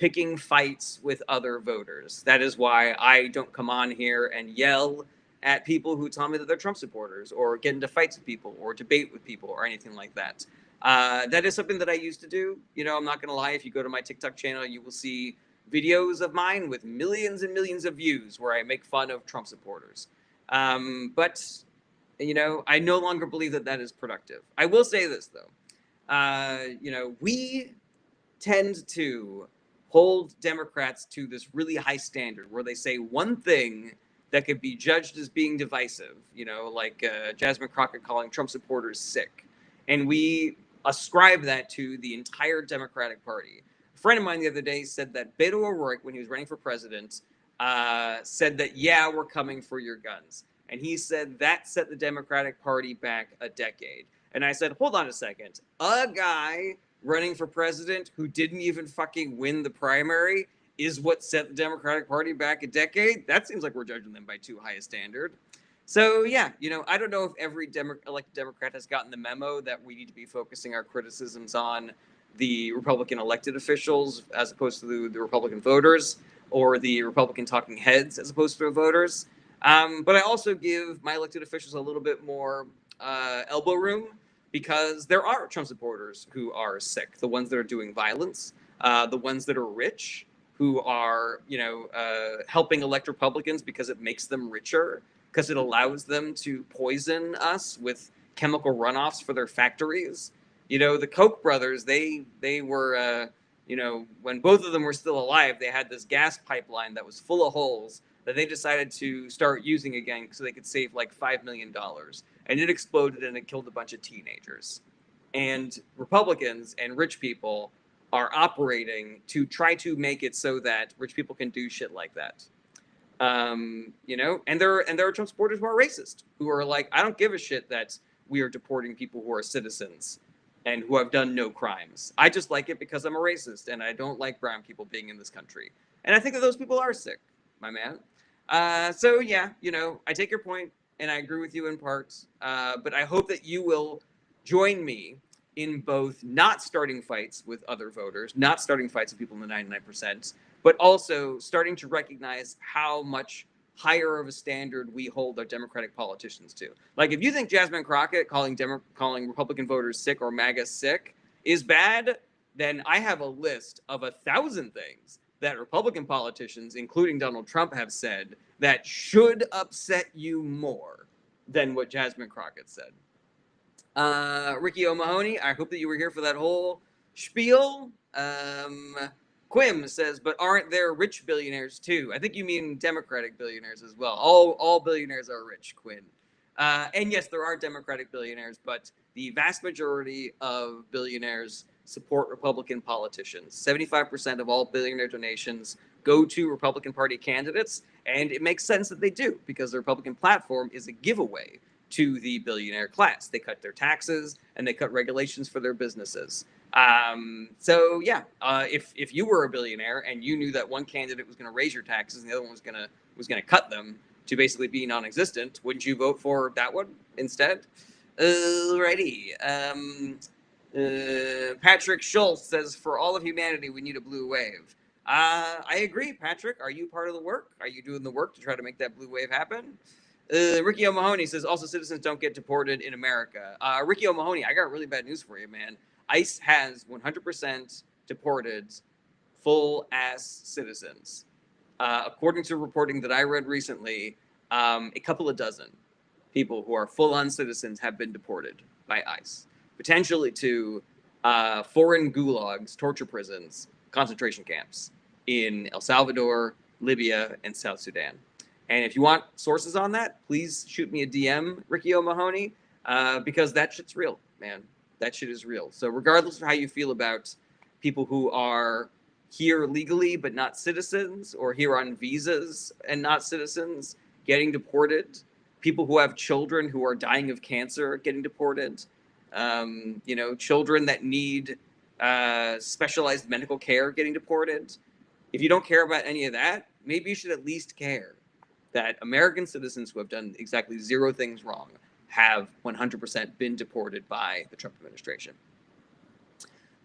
picking fights with other voters. That is why I don't come on here and yell at people who tell me that they're Trump supporters, or get into fights with people, or debate with people, or anything like that. That is something that I used to do. I'm not going to lie. If you go to my TikTok channel, you will see videos of mine with millions and millions of views where I make fun of Trump supporters. But I no longer believe that that is productive. I will say this, though. We tend to hold Democrats to this really high standard where they say one thing that could be judged as being divisive, like Jasmine Crockett calling Trump supporters sick. And we ascribe that to the entire Democratic Party. A friend of mine the other day said that Beto O'Rourke, when he was running for president, said that, yeah, we're coming for your guns. And he said that set the Democratic Party back a decade. And I said, hold on a second. A guy running for president who didn't even fucking win the primary is what set the Democratic Party back a decade? That seems like we're judging them by too high a standard. So, yeah, I don't know if every elected Democrat has gotten the memo that we need to be focusing our criticisms on the Republican elected officials as opposed to the Republican voters, or the Republican talking heads as opposed to the voters. But I also give my elected officials a little bit more elbow room, because there are Trump supporters who are sick, the ones that are doing violence, the ones that are rich, who are, helping elect Republicans because it makes them richer, because it allows them to poison us with chemical runoffs for their factories. The Koch brothers, they were, when both of them were still alive, they had this gas pipeline that was full of holes that they decided to start using again so they could save like $5 million. And it exploded and it killed a bunch of teenagers. And Republicans and rich people are operating to try to make it so that rich people can do shit like that. And there are Trump supporters who are racist, who are like, I don't give a shit that we are deporting people who are citizens. and who have done no crimes. I just like it because I'm a racist and I don't like brown people being in this country. And I think that those people are sick, my man. So yeah, I take your point and I agree with you in parts. But I hope that you will join me in both not starting fights with other voters, not starting fights with people in the 99%, but also starting to recognize how much higher of a standard we hold our Democratic politicians to. Like, if you think Jasmine Crockett calling Republican voters sick or MAGA sick is bad, then I have a list of 1,000 things that Republican politicians, including Donald Trump, have said that should upset you more than what Jasmine Crockett said. Ricky O'Mahony, I hope that you were here for that whole spiel. Quim says, but aren't there rich billionaires too? I think you mean Democratic billionaires as well. All billionaires are rich, Quinn. And yes, there are Democratic billionaires, but the vast majority of billionaires support Republican politicians. 75% of all billionaire donations go to Republican Party candidates, and it makes sense that they do because the Republican platform is a giveaway to the billionaire class. They cut their taxes and they cut regulations for their businesses. So yeah, if you were a billionaire and you knew that one candidate was going to raise your taxes and the other one was going to cut them to basically be non-existent, wouldn't you vote for that one instead? Alrighty. Patrick Schultz says, for all of humanity, we need a blue wave. I agree, Patrick. Are you part of the work? Are you doing the work to try to make that blue wave happen? Ricky O'Mahony says, also citizens don't get deported in America. Ricky O'Mahony, I got really bad news for you, man. ICE has 100% deported full-ass citizens. According to reporting that I read recently, a couple of dozen people who are full-on citizens have been deported by ICE, potentially to foreign gulags, torture prisons, concentration camps in El Salvador, Libya, and South Sudan. And if you want sources on that, please shoot me a DM, Ricky O'Mahony, because that shit's real, man. That shit is real. So regardless of how you feel about people who are here legally but not citizens, or here on visas and not citizens, getting deported, people who have children who are dying of cancer getting deported, children that need specialized medical care getting deported. If you don't care about any of that, maybe you should at least care that American citizens who have done exactly zero things wrong have 100% been deported by the Trump administration.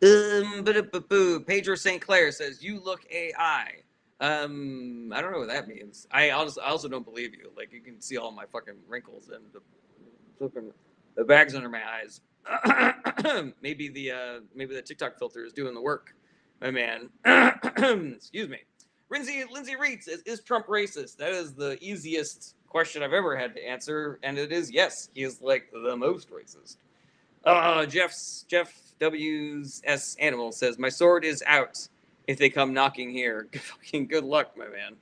Pedro St. Clair says, you look AI. I don't know what that means. I also don't believe you. Like, you can see all my fucking wrinkles and the bags under my eyes. maybe the TikTok filter is doing the work, my man. Excuse me. Lindsay Reed says, is Trump racist? That is the easiest question I've ever had to answer, and it is yes. He is like the most racist. Jeff W's S Animal says, my sword is out if they come knocking here. Fucking good luck, my man.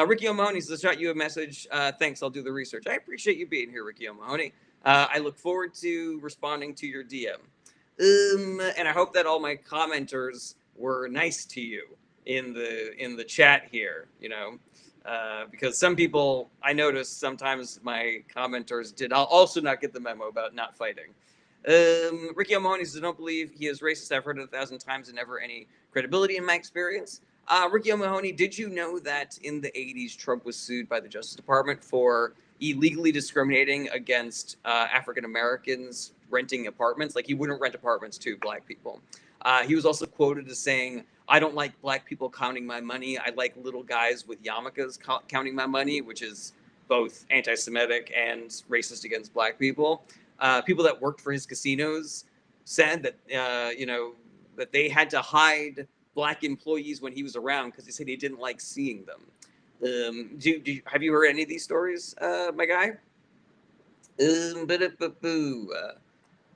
Ricky O'Mahony says, shot you a message. Thanks, I'll do the research. I appreciate you being here, Ricky O'Mahony. I look forward to responding to your DM. And I hope that all my commenters were nice to you in the chat here, because some people, I noticed sometimes my commenters did also not get the memo about not fighting. Ricky O'Mahony says, I don't believe he is racist. I've heard it 1,000 times and never any credibility in my experience. Ricky O'Mahony, did you know that in the 80s, Trump was sued by the Justice Department for illegally discriminating against African Americans renting apartments? Like, he wouldn't rent apartments to black people. He was also quoted as saying, I don't like black people counting my money. I like little guys with yarmulkes counting my money, which is both anti-Semitic and racist against black people. People that worked for his casinos said that, that they had to hide black employees when he was around because they said he didn't like seeing them. Have you heard any of these stories, my guy?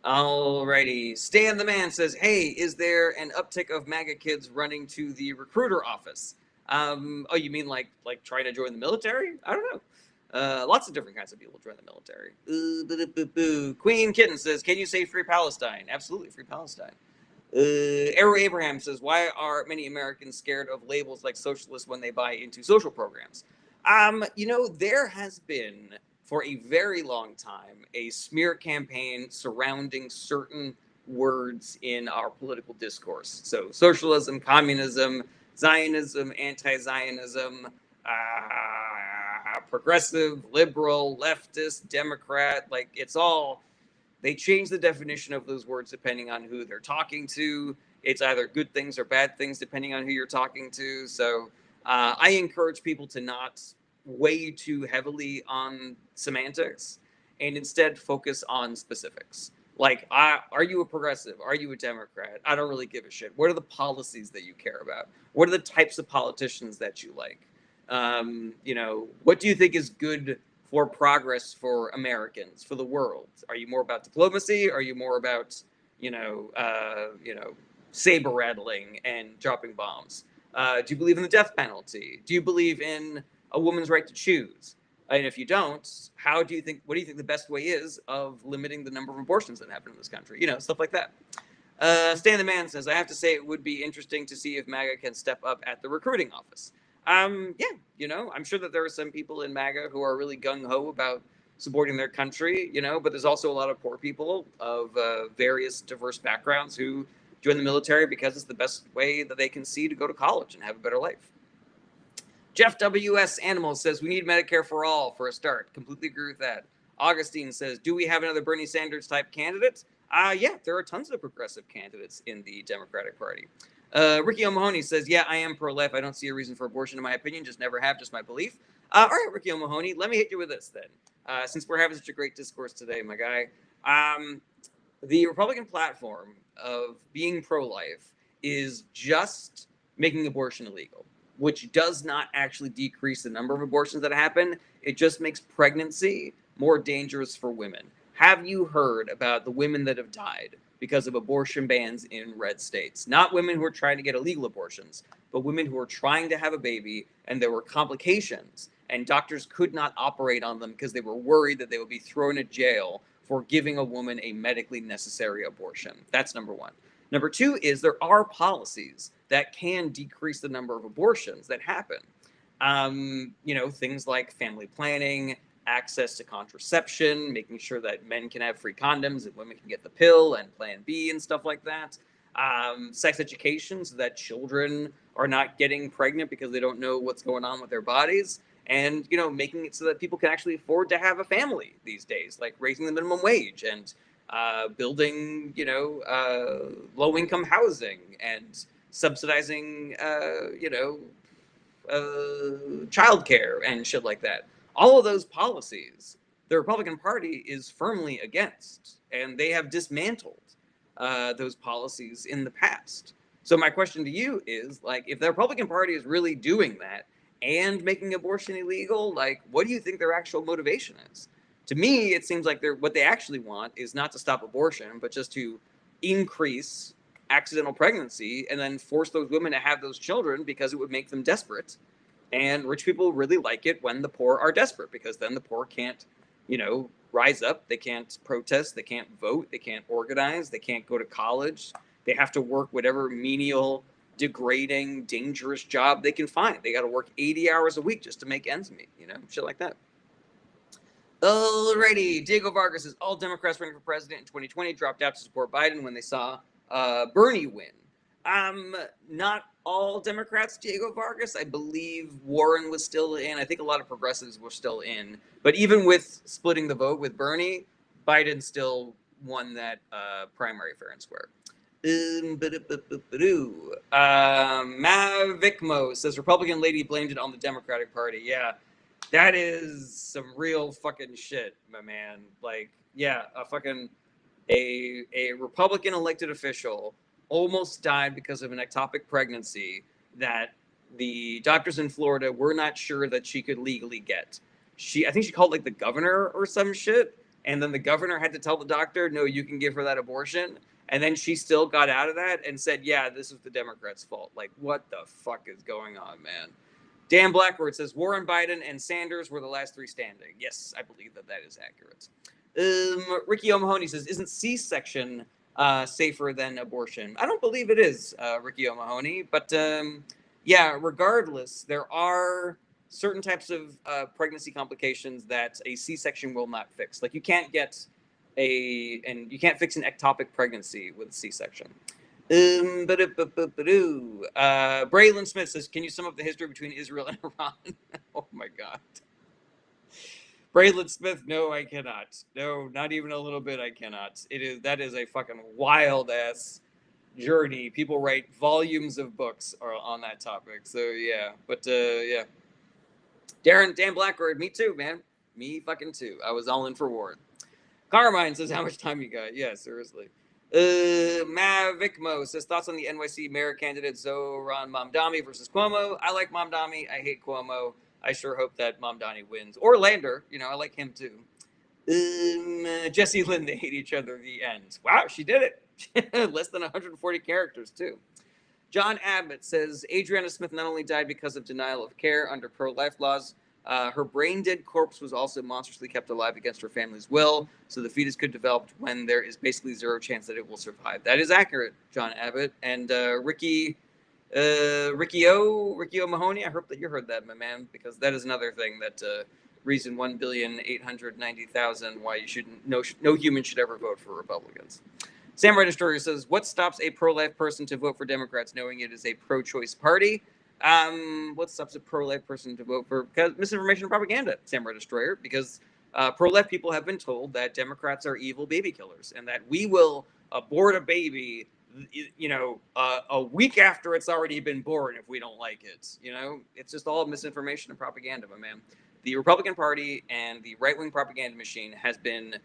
Alrighty. Stan the Man says, hey, is there an uptick of MAGA kids running to the recruiter office? Oh, you mean like trying to join the military? I don't know. Lots of different kinds of people join the military. Queen Kitten says, can you say free Palestine? Absolutely, free Palestine. Arrow Abraham says, why are many Americans scared of labels like socialist when they buy into social programs? There has been, for a very long time, a smear campaign surrounding certain words in our political discourse. So socialism, communism, Zionism, anti-Zionism, progressive, liberal, leftist, Democrat, like it's all, they change the definition of those words depending on who they're talking to. It's either good things or bad things depending on who you're talking to. So I encourage people to not weigh too heavily on semantics and instead focus on specifics. Like, are you a progressive? Are you a Democrat? I don't really give a shit. What are the policies that you care about? What are the types of politicians that you like? What do you think is good for progress for Americans, for the world? Are you more about diplomacy? Are you more about, saber rattling and dropping bombs? Do you believe in the death penalty? Do you believe in a woman's right to choose? And if you don't, what do you think the best way is of limiting the number of abortions that happen in this country? Stuff like that. Stan the Man says, I have to say it would be interesting to see if MAGA can step up at the recruiting office. I'm sure that there are some people in MAGA who are really gung-ho about supporting their country, but there's also a lot of poor people of various diverse backgrounds who join the military because it's the best way that they can see to go to college and have a better life. Jeff W.S. Animal says, we need Medicare for all for a start. Completely agree with that. Augustine says, do we have another Bernie Sanders type candidate? Yeah, there are tons of progressive candidates in the Democratic Party. Ricky O'Mahony says, yeah, I am pro-life. I don't see a reason for abortion in my opinion. Just never have, just my belief. All right, Ricky O'Mahony, let me hit you with this then. Since we're having such a great discourse today, my guy. The Republican platform of being pro-life is just making abortion illegal, which does not actually decrease the number of abortions that happen. It just makes pregnancy more dangerous for women. Have you heard about the women that have died because of abortion bans in red states? Not women who are trying to get illegal abortions, but women who are trying to have a baby and there were complications and doctors could not operate on them because they were worried that they would be thrown in jail for giving a woman a medically necessary abortion. That's number one. Number two is there are policies that can decrease the number of abortions that happen. Things like family planning, access to contraception, making sure that men can have free condoms and women can get the pill and Plan B and stuff like that. Sex education so that children are not getting pregnant because they don't know what's going on with their bodies. And, making it so that people can actually afford to have a family these days, like raising the minimum wage and building, low-income housing and subsidizing, childcare and shit like that. All of those policies, the Republican Party is firmly against, and they have dismantled those policies in the past. So my question to you is, like, if the Republican Party is really doing that and making abortion illegal, like, what do you think their actual motivation is? To me, it seems like what they actually want is not to stop abortion, but just to increase accidental pregnancy and then force those women to have those children because it would make them desperate. And rich people really like it when the poor are desperate because then the poor can't, rise up. They can't protest. They can't vote. They can't organize. They can't go to college. They have to work whatever menial, degrading, dangerous job they can find. They got to work 80 hours a week just to make ends meet, shit like that. Alrighty, Diego Vargas says all Democrats running for president in 2020 dropped out to support Biden when they saw Bernie win. Not all Democrats, Diego Vargas. I believe Warren was still in. I think a lot of progressives were still in. But even with splitting the vote with Bernie, Biden still won that primary fair and square. Mavicmo says Republican lady blamed it on the Democratic Party. Yeah, that is some real fucking shit, my man. Like, yeah, a Republican elected official almost died because of an ectopic pregnancy that the doctors in Florida were not sure that she could legally get. I think she called like the governor or some shit, and then the governor had to tell the doctor, no, you can give her that abortion. And then she still got out of that and said, yeah, this was the Democrats' fault. Like, what the fuck is going on, man? Dan Blackwood says Warren, Biden, and Sanders were the last three standing. Yes, I believe that is accurate. Ricky O'Mahony says, isn't C-section safer than abortion? I don't believe it is, Ricky O'Mahony. But yeah, regardless, there are certain types of pregnancy complications that a C-section will not fix. Like, you can't get and you can't fix an ectopic pregnancy with a C-section. Braylon Smith says, "Can you sum up the history between Israel and Iran?" Oh my God. Braylon Smith, no, I cannot. No, not even a little bit. I cannot. That is a fucking wild ass journey. People write volumes of books on that topic. So yeah, but yeah. Dan Blackbird, me too, man. Me fucking too. I was all in for war. Carmine says, "How much time you got?" Yeah, seriously. Mavicmo says, "Thoughts on the NYC mayor candidate Zohran Mamdani versus Cuomo?" I like Mamdani. I hate Cuomo. I sure hope that Mamdani wins. Or Lander. You know, I like him too. Jesse Lynn, they hate each other. The end. Wow, she did it. Less than 140 characters too. John Abbott says Adriana Smith not only died because of denial of care under pro-life laws, her brain-dead corpse was also monstrously kept alive against her family's will, so the fetus could develop when there is basically zero chance that it will survive. That is accurate, John Abbott. And Ricky O Mahoney, I hope that you heard that, my man, because that is another thing that reason 1,890,000 why you shouldn't no human should ever vote for Republicans. Samurai Destroyer says, "What stops a pro-life person to vote for Democrats knowing it is a pro-choice party?" What stops a pro-life person to vote for misinformation and propaganda, Samurai Destroyer? Because pro-life people have been told that Democrats are evil baby killers and that we will abort a baby, you know, a week after it's already been born if we don't like it. You know, it's just all misinformation and propaganda, my man. The Republican Party and the right-wing propaganda machine has been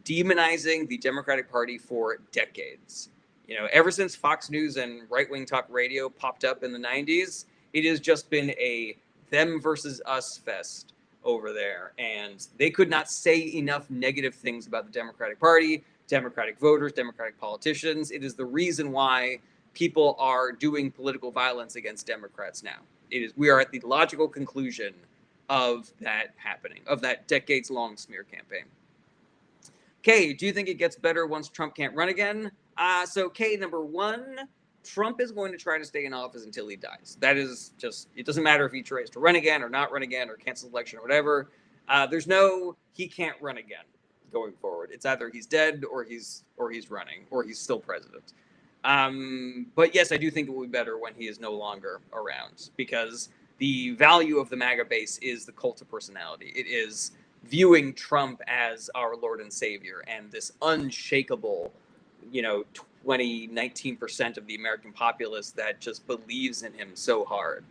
demonizing the Democratic Party for decades. You know, ever since Fox News and right-wing talk radio popped up in the 90s, it has just been a them versus us fest over there. And they could not say enough negative things about the Democratic Party, Democratic voters, Democratic politicians. It is the reason why people are doing political violence against Democrats now. We are at the logical conclusion of that happening, of that decades-long smear campaign. Kay, do you think it gets better once Trump can't run again? So Kay, number one, Trump is going to try to stay in office until he dies. That is just, it doesn't matter if he tries to run again or not run again or cancel the election or whatever. There's no, he can't run again going forward. It's either he's dead or he's running or he's still president. But yes, I do think it will be better when he is no longer around because the value of the MAGA base is the cult of personality. It is viewing Trump as our Lord and Savior and this unshakable, 19% of the American populace that just believes in him so hard.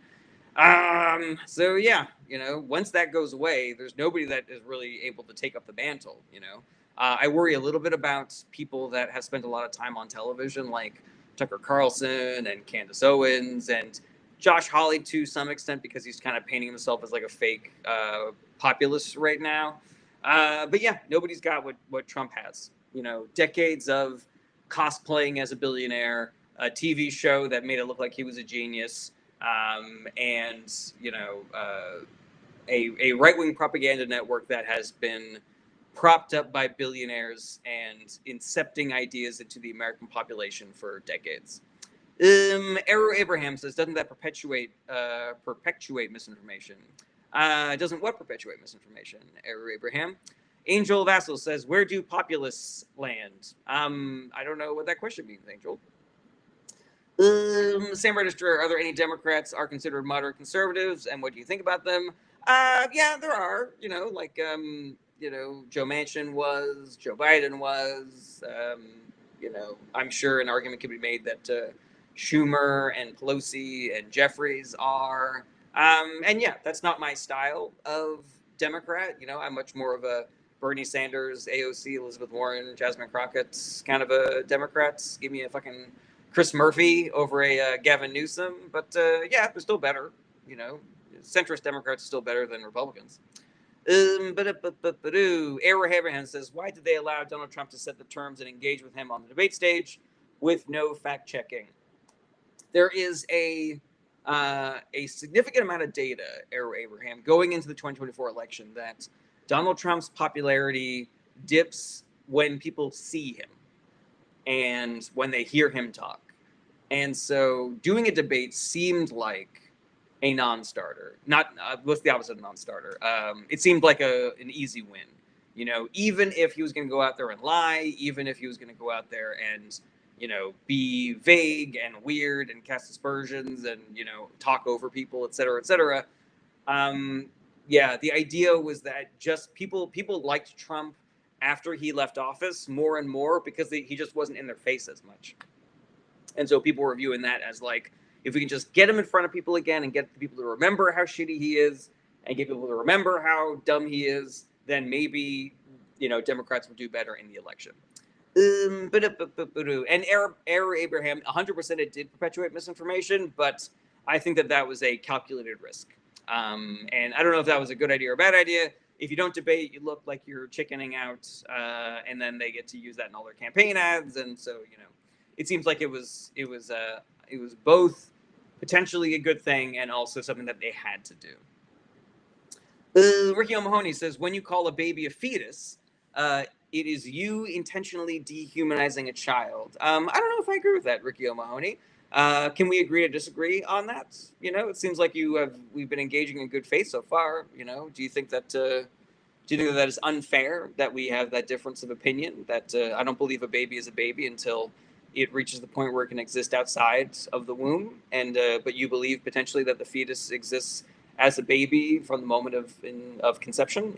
So yeah, once that goes away, there's nobody that is really able to take up the mantle, I worry a little bit about people that have spent a lot of time on television, like Tucker Carlson and Candace Owens and Josh Hawley to some extent, because he's kind of painting himself as like a fake populist right now. But yeah, nobody's got what Trump has. Decades of cosplaying as a billionaire, a TV show that made it look like he was a genius, and a right-wing propaganda network that has been propped up by billionaires and incepting ideas into the American population for decades. Arrow Abraham says, "Doesn't that perpetuate misinformation?" Doesn't what perpetuate misinformation, Arrow Abraham? Angel Vassal says, "Where do populists land?" I don't know what that question means, Angel. Sam Register, are there any Democrats are considered moderate conservatives, and what do you think about them? Yeah, there are. Joe Manchin was, Joe Biden was. I'm sure an argument could be made that Schumer and Pelosi and Jeffries are. And yeah, that's not my style of Democrat. I'm much more of a Bernie Sanders, AOC, Elizabeth Warren, Jasmine Crockett kind of a Democrat. Give me a fucking Chris Murphy over a Gavin Newsom. But yeah, they're still better. Centrist Democrats are still better than Republicans. Aaron Haberhan says, "Why did they allow Donald Trump to set the terms and engage with him on the debate stage with no fact checking?" There is a significant amount of data, Abraham, going into the 2024 election that Donald Trump's popularity dips when people see him and when they hear him talk. And so doing a debate seemed like a non-starter. Not what's the opposite of non-starter? It seemed like an easy win You know, even if he was going to go out there and lie, even if he was going to go out there and, you know, be vague and weird and cast aspersions and, you know, talk over people, et cetera, et cetera. Um, yeah, the idea was that just people liked Trump after he left office more and more because he just wasn't in their face as much. And so people were viewing that as like, if we can just get him in front of people again and get the people to remember how shitty he is and get people to remember how dumb he is, then maybe, you know, Democrats will do better in the election. And Error Abraham, 100% it did perpetuate misinformation, but I think that that was a calculated risk. And I don't know if that was a good idea or a bad idea. If you don't debate, you look like you're chickening out, and then they get to use that in all their campaign ads. And so, you know, it seems like it was both potentially a good thing and also something that they had to do. Ricky O'Mahony says, when you call a baby a fetus, it is you intentionally dehumanizing a child. I don't know if I agree with that, Ricky O'Mahony. Can we agree to disagree on that? You know, it seems like we've been engaging in good faith so far. You know, do you think that is unfair that we have that difference of opinion? That I don't believe a baby is a baby until it reaches the point where it can exist outside of the womb, and but you believe potentially that the fetus exists as a baby from the moment of conception.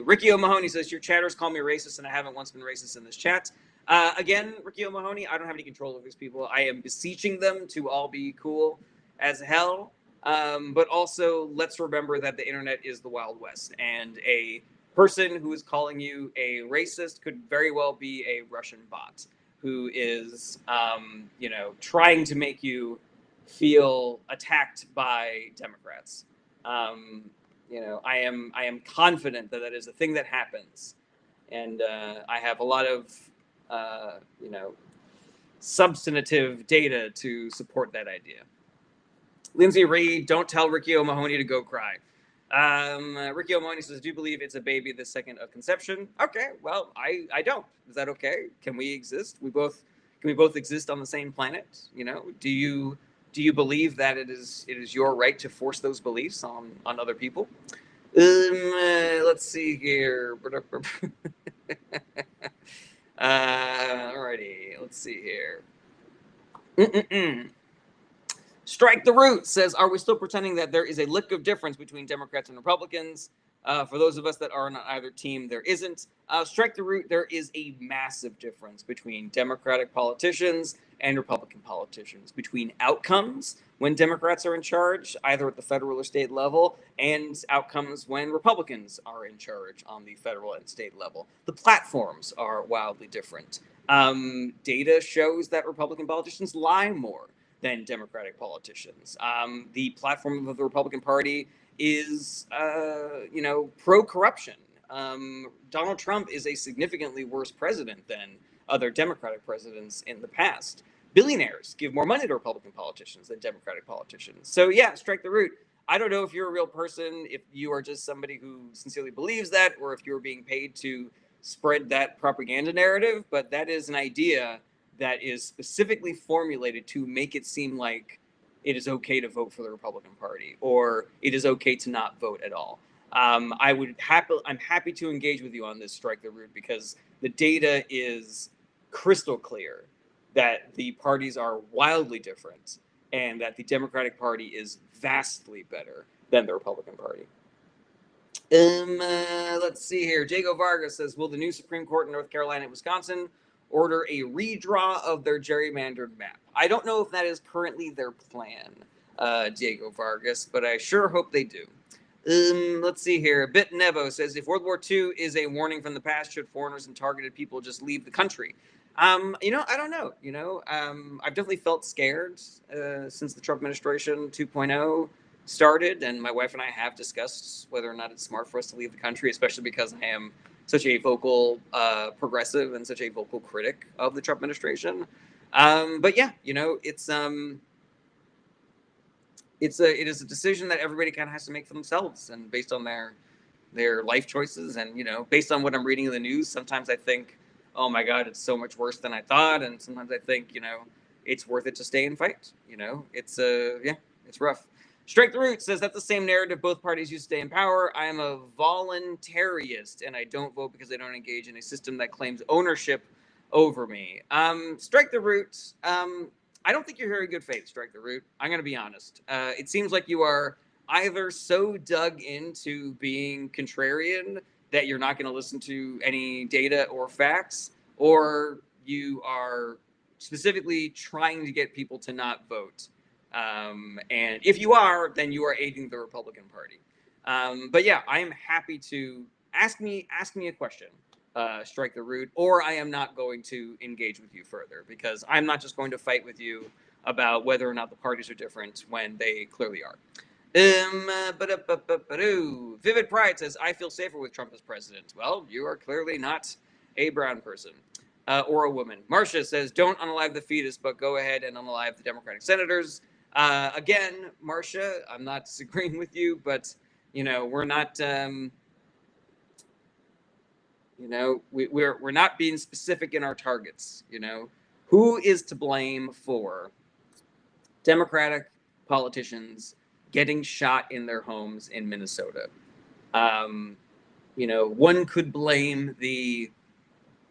Ricky O'Mahony says, your chatters call me racist, and I haven't once been racist in this chat. Again, Ricky O'Mahony, I don't have any control over these people. I am beseeching them to all be cool as hell. But also, let's remember that the internet is the Wild West, and a person who is calling you a racist could very well be a Russian bot who is, you know, trying to make you feel attacked by Democrats. You know, I am confident that that is a thing that happens, and I have a lot of you know, substantive data to support that idea. Lindsay Reed, don't tell Ricky O'Mahony to go cry. Ricky O'Mahony says, do you believe it's a baby the second of conception? Okay, well, I don't. Is that okay? Can we exist? Can we both exist on the same planet? You know, do you believe that it is your right to force those beliefs on other people? Let's see here. Alrighty, let's see here. Strike the Root says, are we still pretending that there is a lick of difference between Democrats and Republicans? For those of us that are on either team, there isn't. Strike the Root, there is a massive difference between Democratic politicians and Republican politicians, between outcomes when Democrats are in charge, either at the federal or state level, and outcomes when Republicans are in charge on the federal and state level. The platforms are wildly different. Data shows that Republican politicians lie more than Democratic politicians. The platform of the Republican Party is, you know, pro-corruption. Donald Trump is a significantly worse president than other Democratic presidents in the past. Billionaires give more money to Republican politicians than Democratic politicians. So yeah, strike the root. I don't know if you're a real person, if you are just somebody who sincerely believes that, or if you're being paid to spread that propaganda narrative, but that is an idea that is specifically formulated to make it seem like it is okay to vote for the Republican Party, or it is okay to not vote at all. I'm happy to engage with you on this, Strike the Root, because the data is crystal clear that the parties are wildly different and that the Democratic Party is vastly better than the Republican Party. Let's see here. Jago Vargas says, will the new Supreme Court in North Carolina and Wisconsin order a redraw of their gerrymandered map? I don't know if that is currently their plan, Diego Vargas, but I sure hope they do. Let's see here. Bit Nevo says, if World War II is a warning from the past, should foreigners and targeted people just leave the country? You know, I don't know. You know, I've definitely felt scared since the Trump administration 2.0 started, and my wife and I have discussed whether or not it's smart for us to leave the country, especially because I am such a vocal progressive and such a vocal critic of the Trump administration. But yeah, you know, it is a decision that everybody kind of has to make for themselves, and based on their life choices, and you know, based on what I'm reading in the news, sometimes I think, oh my God, it's so much worse than I thought, and sometimes I think, you know, it's worth it to stay and fight. You know, it's yeah, it's rough. Strike the Root says that's the same narrative both parties use to stay in power. I am a voluntarist and I don't vote because I don't engage in a system that claims ownership over me. Strike the Root. I don't think you're very good faith, Strike the Root. I'm going to be honest. It seems like you are either so dug into being contrarian that you're not going to listen to any data or facts, or you are specifically trying to get people to not vote. And if you are, then you are aiding the Republican Party. But yeah, I am happy to ask me a question, Strike the Root, or I am not going to engage with you further because I'm not just going to fight with you about whether or not the parties are different when they clearly are. Vivid Pride says, I feel safer with Trump as president. Well, you are clearly not a brown person or a woman. Marcia says, don't unalive the fetus, but go ahead and unalive the Democratic senators. Again, Marcia, I'm not disagreeing with you, but, we're not, we're not being specific in our targets, Who is to blame for Democratic politicians getting shot in their homes in Minnesota? One could blame the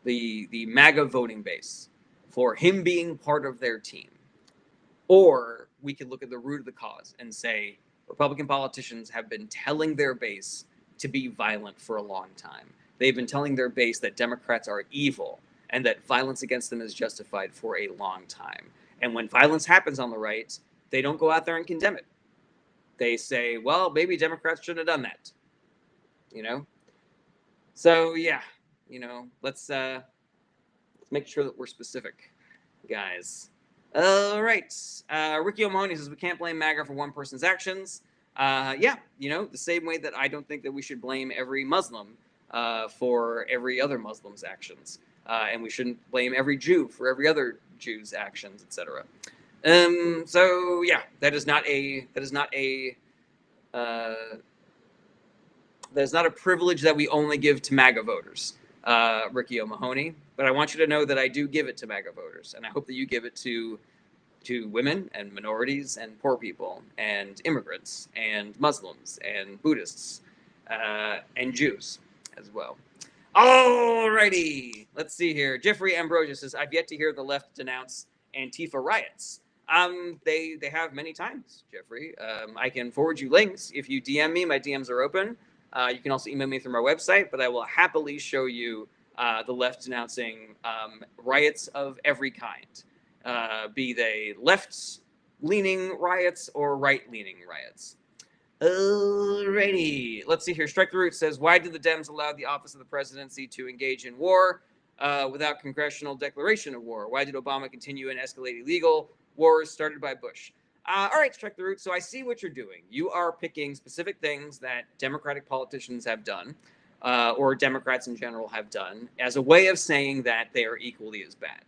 MAGA voting base for him being part of their team. Or we could look at the root of the cause and say Republican politicians have been telling their base to be violent for a long time. They've been telling their base that Democrats are evil and that violence against them is justified for a long time. And when violence happens on the right, they don't go out there and condemn it. They say, well, maybe Democrats shouldn't have done that. So yeah, let's make sure that we're specific, guys. All right. Ricky O'Mahony says we can't blame MAGA for one person's actions. Yeah, the same way that I don't think that we should blame every Muslim for every other Muslim's actions, and we shouldn't blame every Jew for every other Jew's actions, etc. So yeah, that is not a privilege that we only give to MAGA voters, Ricky O'Mahony. But I want you to know that I do give it to MAGA voters, and I hope that you give it to women and minorities and poor people and immigrants and Muslims and Buddhists and Jews as well. Alrighty, let's see here. Jeffrey Ambrosia says, I've yet to hear the left denounce Antifa riots. They have many times, Jeffrey. I can forward you links. If you DM me, my DMs are open. You can also email me through my website, but I will happily show you the left denouncing riots of every kind, be they left-leaning riots or right-leaning riots. Alrighty, let's see here. Strike the Root says, why did the Dems allow the office of the presidency to engage in war without congressional declaration of war? Why did Obama continue and escalate illegal wars started by Bush? All right, Strike the Root. So I see what you're doing. You are picking specific things that Democratic politicians have done, or Democrats in general have done, as a way of saying that they are equally as bad.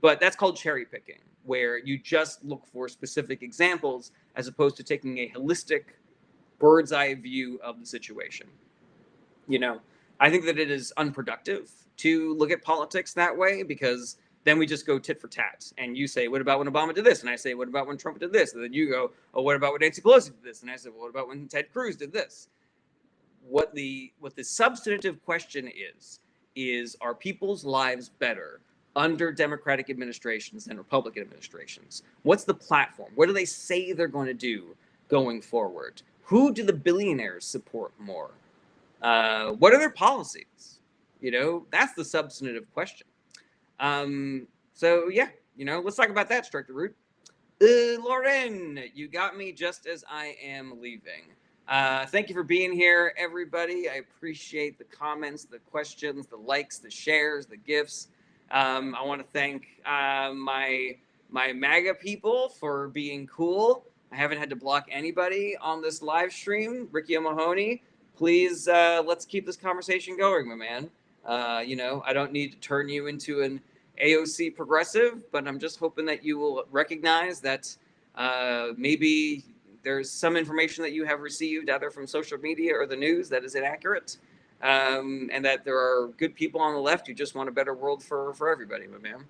But that's called cherry picking, where you just look for specific examples as opposed to taking a holistic bird's eye view of the situation. I think that it is unproductive to look at politics that way, because then we just go tit for tat. And you say, what about when Obama did this? And I say, what about when Trump did this? And then you go, oh, what about when Nancy Pelosi did this? And I say, well, what about when Ted Cruz did this? What the substantive question is are people's lives better under Democratic administrations than Republican administrations? What's the platform? What do they say they're going to do going forward? Who do the billionaires support more? What are their policies? That's the substantive question. So yeah, let's talk about that, Strike the Root. Lauren, you got me just as I am leaving. Thank you for being here, everybody. I appreciate the comments, the questions, the likes, the shares, the gifts. I want to thank my MAGA people for being cool. I haven't had to block anybody on this live stream. Ricky O'Mahony, please, let's keep this conversation going, my man. I don't need to turn you into an AOC progressive, but I'm just hoping that you will recognize that maybe there's some information that you have received either from social media or the news that is inaccurate, and that there are good people on the left who just want a better world for everybody, my man.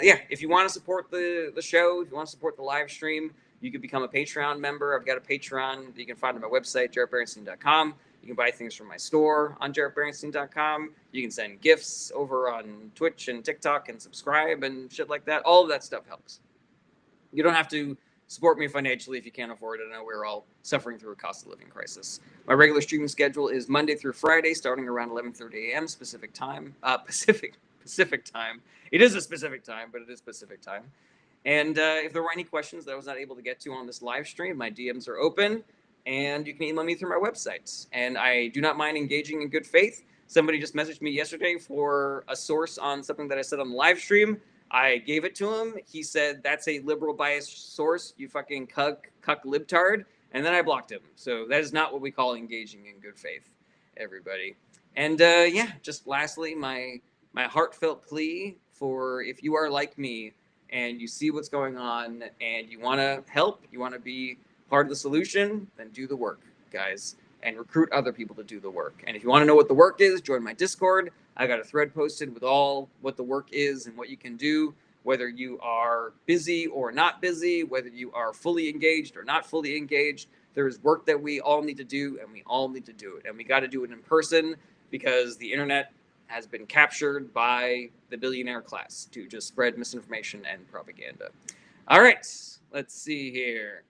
Yeah, if you want to support the show, if you want to support the live stream, you can become a Patreon member. I've got a Patreon that you can find on my website, jarrettberenstein.com. You can buy things from my store on jarrettberenstein.com. You can send gifts over on Twitch and TikTok and subscribe and shit like that. All of that stuff helps. You don't have to support me financially if you can't afford it. I know we're all suffering through a cost of living crisis. My regular streaming schedule is Monday through Friday, starting around 11:30 a.m. Pacific time. Pacific time. It is a specific time, but it is Pacific time. And if there were any questions that I was not able to get to on this live stream, my DMs are open, and you can email me through my website. And I do not mind engaging in good faith. Somebody just messaged me yesterday for a source on something that I said on the live stream. I gave it to him. He said, that's a liberal biased source, you fucking cuck libtard. And then I blocked him. So that is not what we call engaging in good faith, everybody. And yeah, just lastly, my heartfelt plea for if you are like me and you see what's going on and you want to help, you want to be part of the solution, then do the work, guys, and recruit other people to do the work. And if you want to know what the work is, join my Discord. I got a thread posted with all what the work is and what you can do, whether you are busy or not busy, whether you are fully engaged or not fully engaged. There is work that we all need to do, and we all need to do it. And we got to do it in person because the internet has been captured by the billionaire class to just spread misinformation and propaganda. All right, let's see here.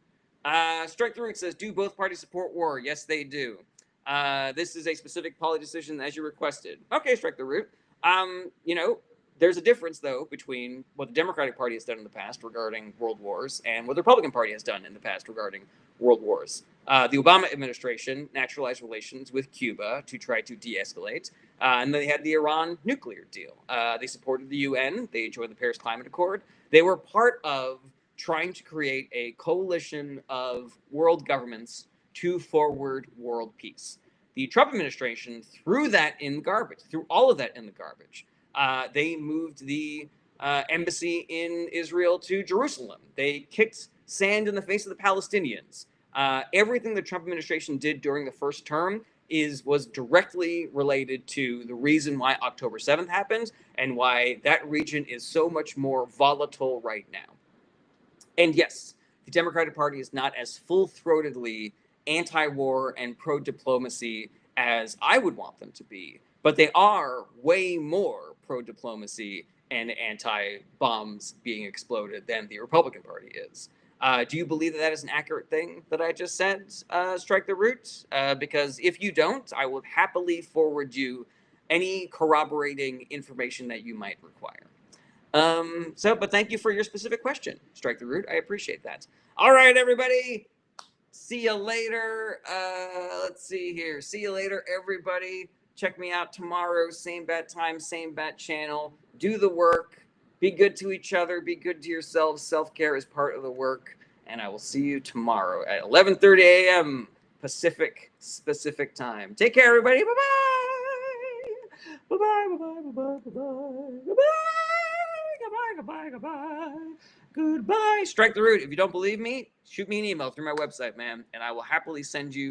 Strike the Root says, do both parties support war? Yes, they do. This is a specific poly decision as you requested. Okay, Strike the Root. You know, there's a difference, though, between what the Democratic Party has done in the past regarding world wars and what the Republican Party has done in the past regarding world wars. The Obama administration naturalized relations with Cuba to try to de-escalate, and they had the Iran nuclear deal. They supported the UN. They joined the Paris Climate Accord. They were part of trying to create a coalition of world governments to forward world peace. The Trump administration threw that in the garbage, threw all of that in the garbage. They moved the embassy in Israel to Jerusalem. They kicked sand in the face of the Palestinians. Everything the Trump administration did during the first term was directly related to the reason why October 7th happened and why that region is so much more volatile right now. And yes, the Democratic Party is not as full-throatedly anti-war and pro-diplomacy as I would want them to be, but they are way more pro-diplomacy and anti-bombs being exploded than the Republican Party is. Do you believe that that is an accurate thing that I just said, Strike the Root? Because if you don't, I will happily forward you any corroborating information that you might require. But thank you for your specific question, Strike the Root. I appreciate that. All right, everybody. See you later. Let's see here. See you later, everybody. Check me out tomorrow. Same bat time, same bat channel. Do the work. Be good to each other. Be good to yourselves. Self-care is part of the work. And I will see you tomorrow at 11:30 a.m. Pacific specific time. Take care, everybody. Bye-bye. Bye-bye, bye-bye, bye-bye, bye-bye. Goodbye. Goodbye, goodbye, goodbye. Goodbye. Strike the Root. If you don't believe me, shoot me an email through my website, man, and I will happily send you